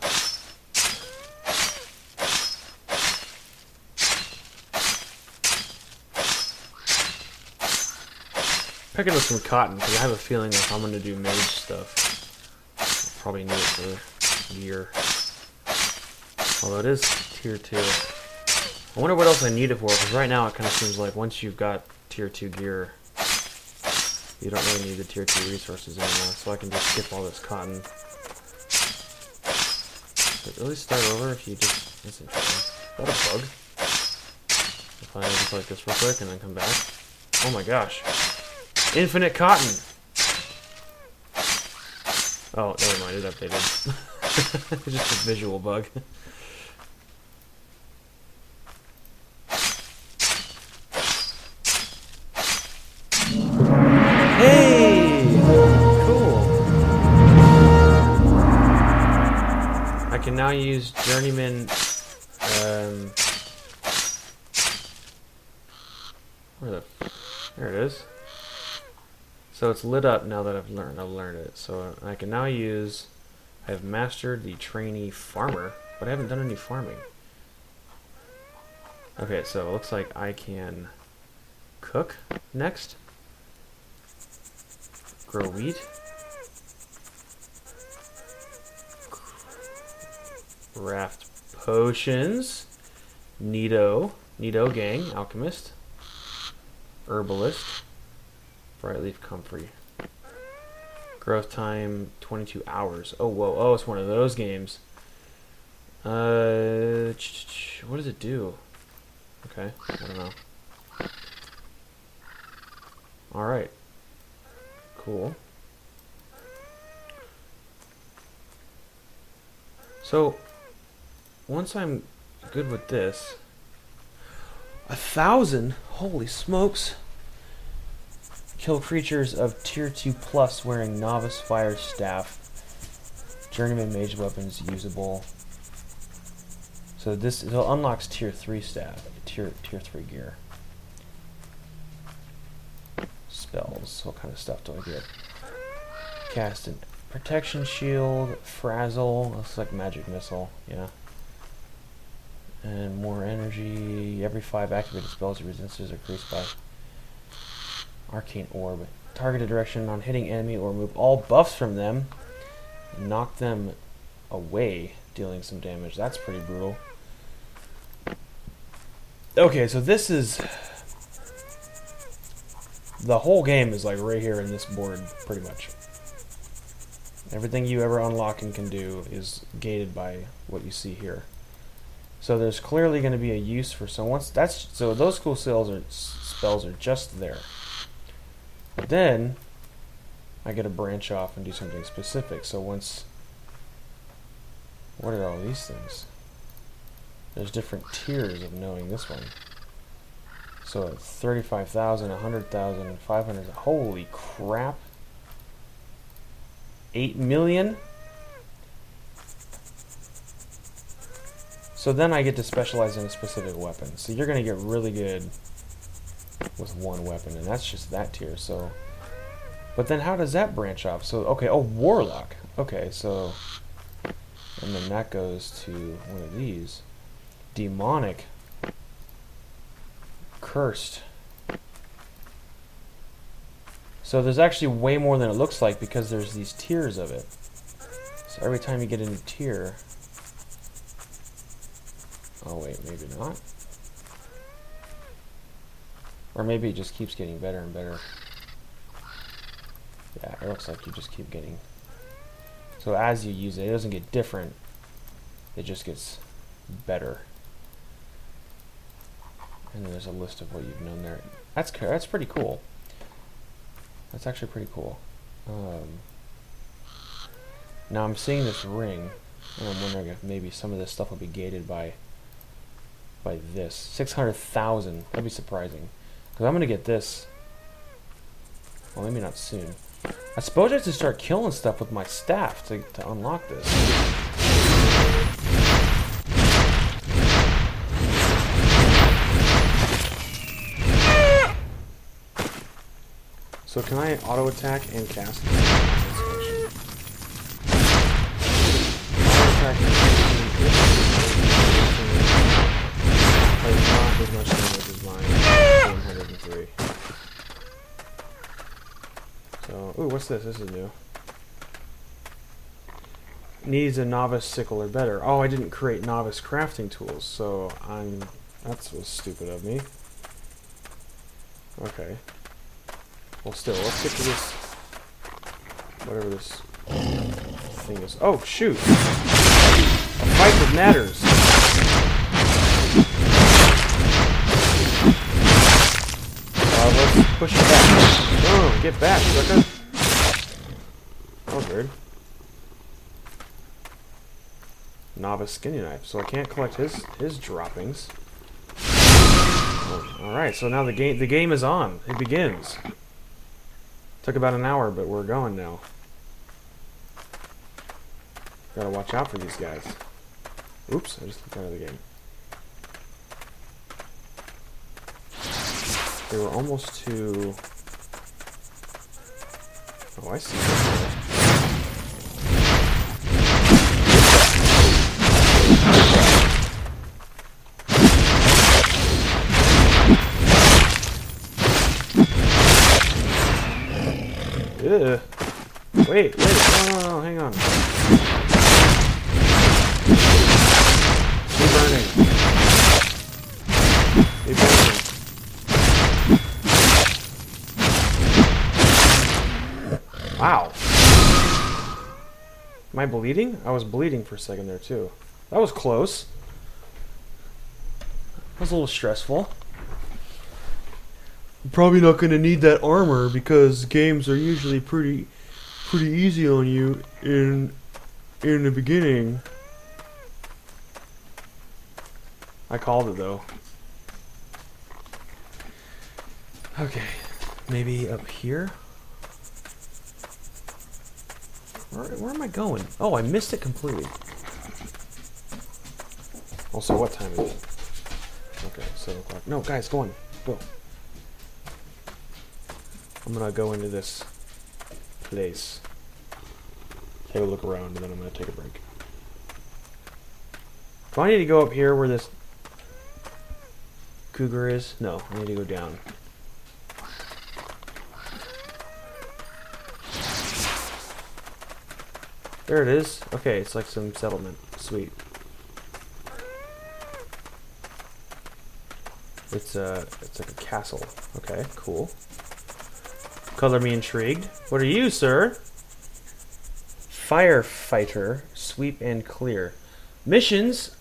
A: Picking up some cotton, because I have a feeling if I'm going to do mage stuff, I'll probably need it for gear. Although it is tier 2. I wonder what else I need it for, because right now it kind of seems like once you've got tier 2 gear, you don't really need the tier 2 resources anymore, so I can just skip all this cotton. Does it really start over if you just... That's interesting. Is that a bug? If I just like this real quick and then come back. Oh my gosh. Infinite cotton! Oh, never mind, it updated. It's just a visual bug. Hey! Cool. I can now use Journeyman. There it is. So it's lit up now that I've learned it. So I can now use. I have mastered the trainee farmer, but I haven't done any farming. Okay, so it looks like I can cook next. Grow wheat. Craft potions. Neato gang, alchemist. Herbalist. Bright leaf comfrey. Growth time 22 hours. Oh whoa, oh it's one of those games. What does it do? Okay, I don't know. Alright. Cool. So, once I'm good with this, 1,000? Holy smokes! Kill creatures of tier 2 plus wearing novice fire staff. Journeyman mage weapons usable. So this it unlocks tier 3 staff, tier 3 gear. Spells. What kind of stuff do I get? Cast an protection shield, frazzle. Looks like magic missile. Yeah. And more energy. Every 5 activated spells, your resistances are increased by arcane orb. Targeted direction on hitting enemy or remove all buffs from them. Knock them away, dealing some damage. That's pretty brutal. Okay, so this is... The whole game is like right here in this board, pretty much. Everything you ever unlock and can do is gated by what you see here. So there's clearly going to be a use for so those cool spells are just there. But then I get to branch off and do something specific. So what are all these things? There's different tiers of knowing this one. So 35,000, 100,000, 500. Holy crap. 8 million? So then I get to specialize in a specific weapon. So you're going to get really good with one weapon, and that's just that tier. So, but then how does that branch off? So, okay, oh, Warlock. Okay, so, and then that goes to one of these. Demonic. Cursed. So there's actually way more than it looks like because there's these tiers of it. So every time you get a new tier... Oh wait, maybe not. Or maybe it just keeps getting better and better. Yeah, it looks like you just keep getting... So as you use it, it doesn't get different. It just gets better. And then there's a list of what you've known there. That's pretty cool. That's actually pretty cool. Now I'm seeing this ring, and I'm wondering if maybe some of this stuff will be gated by this. 600,000. That'd be surprising. Because I'm going to get this. Well, maybe not soon. I suppose I have to start killing stuff with my staff to unlock this. So can I auto attack and cast? Auto attack plays not as much damage as mine. 103. So, ooh, what's this? This is new. Needs a novice sickle or better. Oh, I didn't create novice crafting tools, so that was stupid of me. Okay. Well, still, let's get to this. Whatever this thing is. Oh, shoot! A fight that matters. Let's push it back. Oh, get back, sucker. That was weird. Novice skinny knife, so I can't collect his droppings. Oh, all right, so now the game is on. It begins. Took about an hour, but we're going now. Gotta watch out for these guys. Oops, I just looked out of the game. They were almost to... Oh, I see. Ugh. Wait, no, hang on. Keep burning. Keep burning. Wow. Am I bleeding? I was bleeding for a second there too. That was close. That was a little stressful. I'm probably not going to need that armor because games are usually pretty easy on you in the beginning. I called it though. Okay, maybe up here. Where am I going? Oh, I missed it completely. Also, what time is it? Okay, 7 o'clock. No, guys, go on. Go. I'm gonna go into this place. Take a look around, and then I'm gonna take a break. Do I need to go up here where this cougar is? No, I need to go down. There it is. Okay, it's like some settlement. Sweet. It's like a castle. Okay, cool. Color me intrigued. What are you, sir? Firefighter. Sweep and clear. Missions.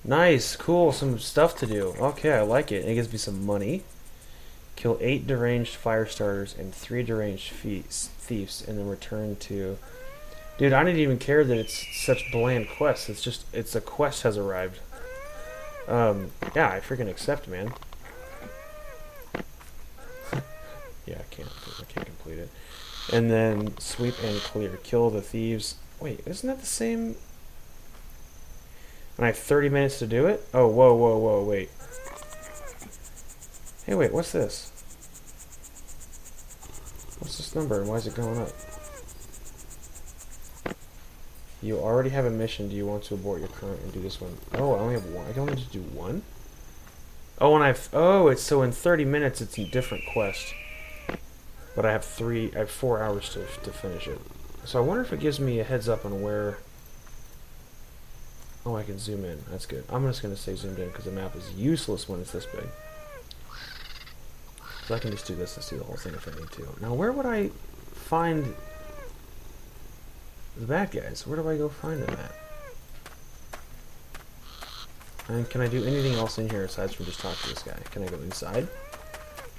A: Nice, cool, some stuff to do. Okay, I like it. It gives me some money. Kill 8 deranged fire starters and 3 deranged thieves, and then return to... Dude, I didn't even care that it's such bland quests. It's just, a quest has arrived. Yeah, I freaking accept, man. Yeah, I can't complete it. And then sweep and clear. Kill the thieves. Wait, isn't that the same? And I have 30 minutes to do it? Oh, whoa, wait. Hey, wait, what's this? What's this number and why is it going up? You already have a mission. Do you want to abort your current and do this one? Oh, I only have one. I can only just do one? Oh, and it's so in 30 minutes it's a different quest. But I have 4 hours to finish it. So I wonder if it gives me a heads up on where... Oh, I can zoom in. That's good. I'm just going to stay zoomed in because the map is useless when it's this big. So I can just do this. Let's do the whole thing if I need to. Now, where would I find the bad guys? Where do I go find them at? And can I do anything else in here aside from just talk to this guy? Can I go inside?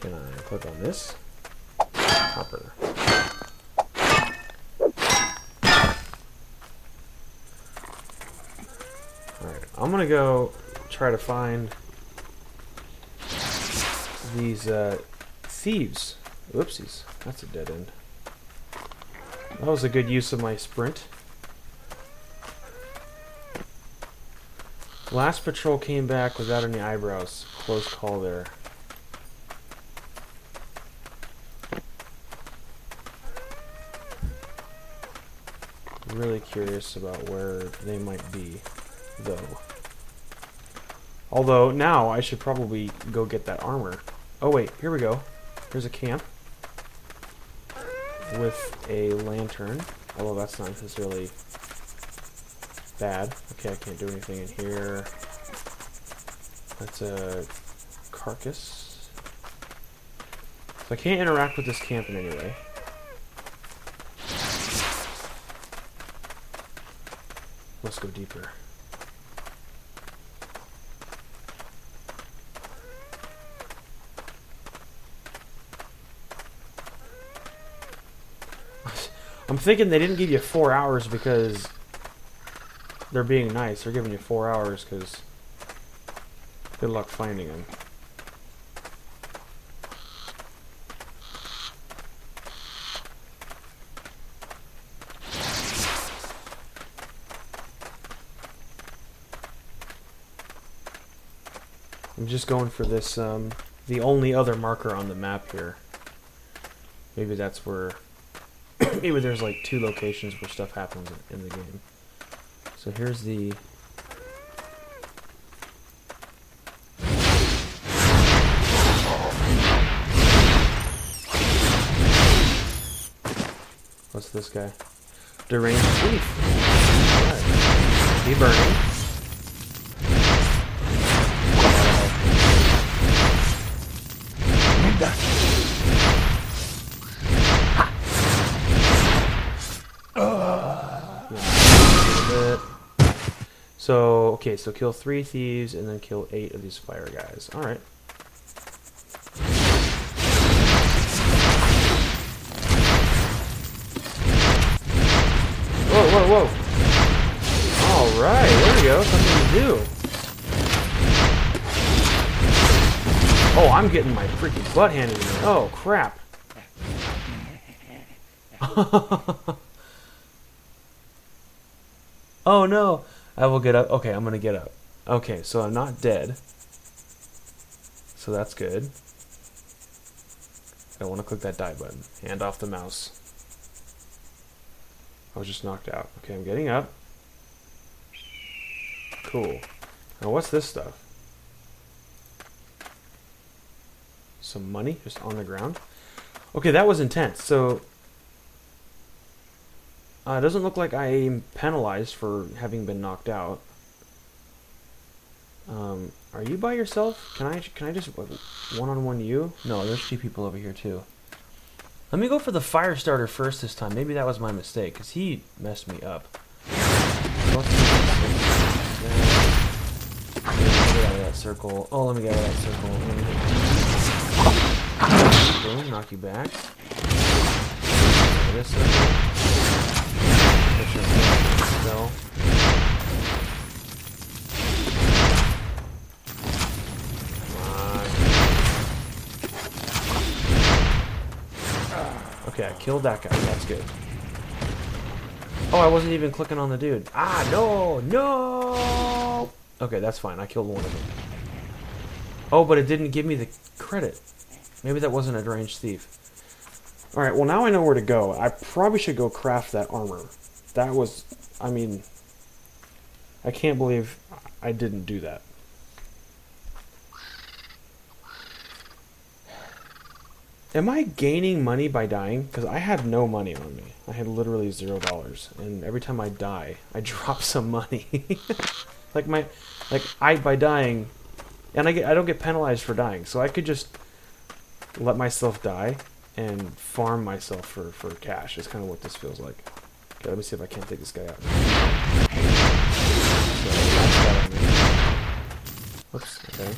A: Can I click on this? Hopper. Alright, I'm gonna go try to find these thieves. Whoopsies, that's a dead end. That was a good use of my sprint. Last patrol came back without any eyebrows. Close call there. Really curious about where they might be, though. Although, now I should probably go get that armor. Oh wait, here we go. Here's a camp. With a lantern. Although that's not necessarily bad. Okay, I can't do anything in here. That's a carcass. So I can't interact with this camp in any way. Let's go deeper. I'm thinking they didn't give you 4 hours because they're being nice. They're giving you 4 hours because good luck finding them. I'm just going for this, the only other marker on the map here. Maybe that's where... Maybe there's like 2 locations where stuff happens in the game. So here's the... What's this guy? Deranged thief. Alright. Be burning. So, okay, so kill 3 thieves and then kill 8 of these fire guys. Alright. Whoa, whoa, whoa. Alright, there we go. Something to do. Oh, I'm getting my freaking butt handed to me. Oh, crap. Oh, no. I will get up. Okay, I'm going to get up. Okay, so I'm not dead. So that's good. I don't want to click that die button. Hand off the mouse. I was just knocked out. Okay, I'm getting up. Cool. Now what's this stuff? Some money just on the ground. Okay, that was intense. So it doesn't look like I am penalized for having been knocked out. Are you by yourself? Can I just one-on-one you? No, there's 2 people over here too. Let me go for the fire starter first this time. Maybe that was my mistake, because he messed me up. Let me get out of that circle. Oh, let me get out of that circle. Boom, knock you back. This circle. Spell. Okay, I killed that guy. That's good. Oh, I wasn't even clicking on the dude. Ah, no! No! Okay, that's fine. I killed one of them. Oh, but it didn't give me the credit. Maybe that wasn't a deranged thief. Alright, well now I know where to go. I probably should go craft that armor. That was... I mean... I can't believe I didn't do that. Am I gaining money by dying? Because I had no money on me. I had literally $0, and every time I die, I drop some money. By dying, and I don't get penalized for dying, so I could just let myself die and farm myself for cash. Is kind of what this feels like. Okay, let me see if I can't take this guy out. So, that's that on me. Oops. Okay.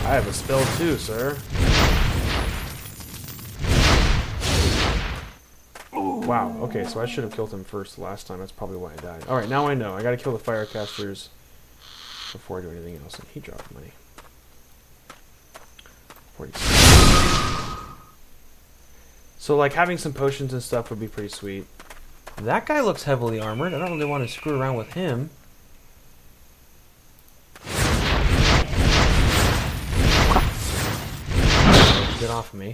A: I have a spell too, sir. Wow, okay, so I should have killed him first last time. That's probably why I died. Alright, now I know. I gotta kill the firecasters before I do anything else. And he dropped money. 46. So, like, having some potions and stuff would be pretty sweet. That guy looks heavily armored. I don't really want to screw around with him. Get off me.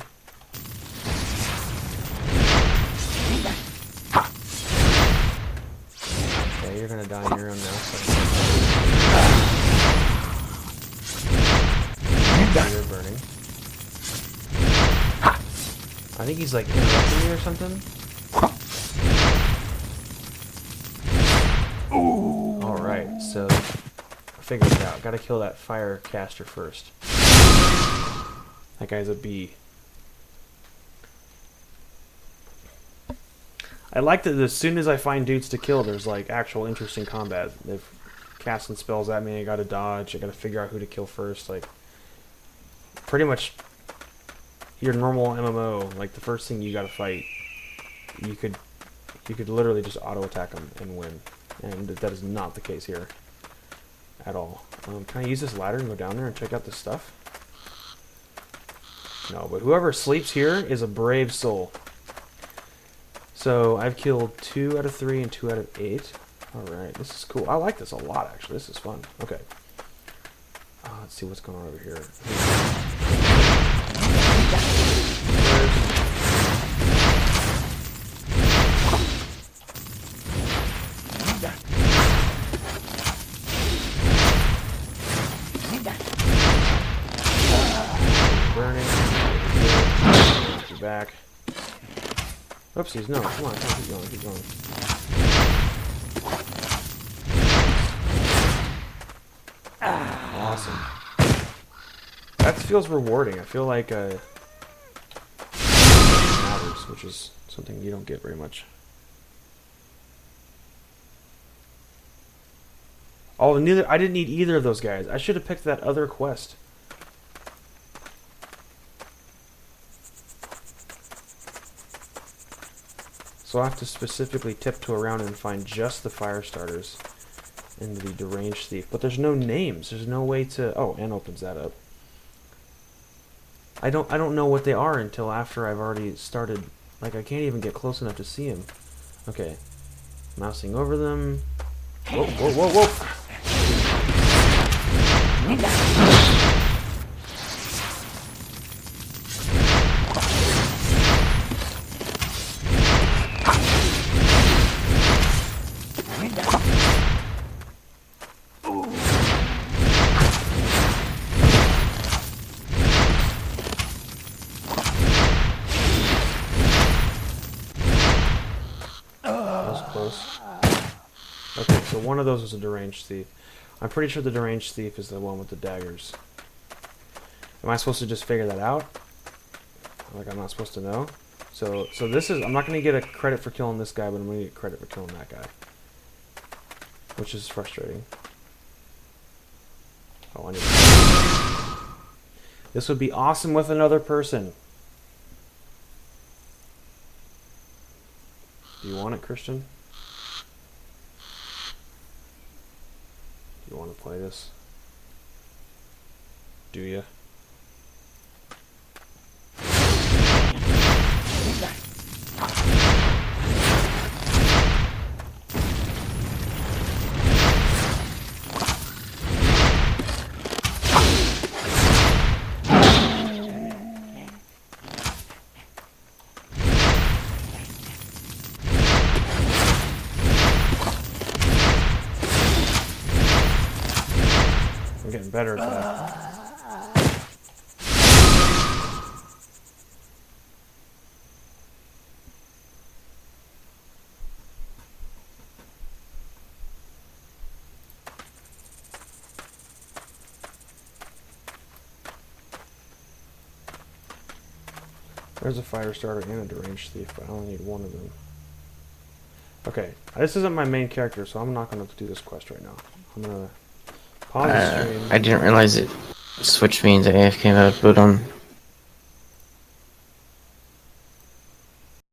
A: Okay, you're gonna die on your own now. So. You're burning. I think he's like interrupting me or something. Alright, so I figured it out. Gotta kill that fire caster first. That guy's a bee. I like that as soon as I find dudes to kill, there's like actual interesting combat. They've casting spells at me, I gotta dodge, I gotta figure out who to kill first. Like, pretty much your normal MMO, like the first thing you gotta fight, you could literally just auto attack them and win. And that is not the case here at all. Can I use this ladder and go down there and check out this stuff? No, but whoever sleeps here is a brave soul. So I've killed 2 out of 3 and 2 out of 8. Alright, this is cool. I like this a lot, actually. This is fun. Okay. Let's see what's going on over here. Burning. Back. Oopsies, no, come on, keep going, keep going. Awesome. That feels rewarding. I feel like it matters, which is something you don't get very much. Oh, I didn't need either of those guys. I should have picked that other quest. So I have to specifically tiptoe around and find just the fire starters and the deranged thief. But there's no names. There's no way to... Oh, and opens that up. I don't know what they are until after I've already started. Like, I can't even get close enough to see them. Okay. Mousing over them. Whoa, whoa, whoa, whoa! Okay, so one of those was a deranged thief. I'm pretty sure the deranged thief is the one with the daggers. Am I supposed to just figure that out? Like, I'm not supposed to know? So this is... I'm not going to get a credit for killing this guy, but I'm going to get credit for killing that guy. Which is frustrating. Oh, I need to... This would be awesome with another person. Do you want it, Christian? Do you want to play this? Do you? I'm getting better at that. There's a fire starter and a deranged thief, but I only need one of them. Okay, this isn't my main character, so I'm not going to do this quest right now. I'm going to pause the stream.
B: I didn't realize it switched me into AFK mode, but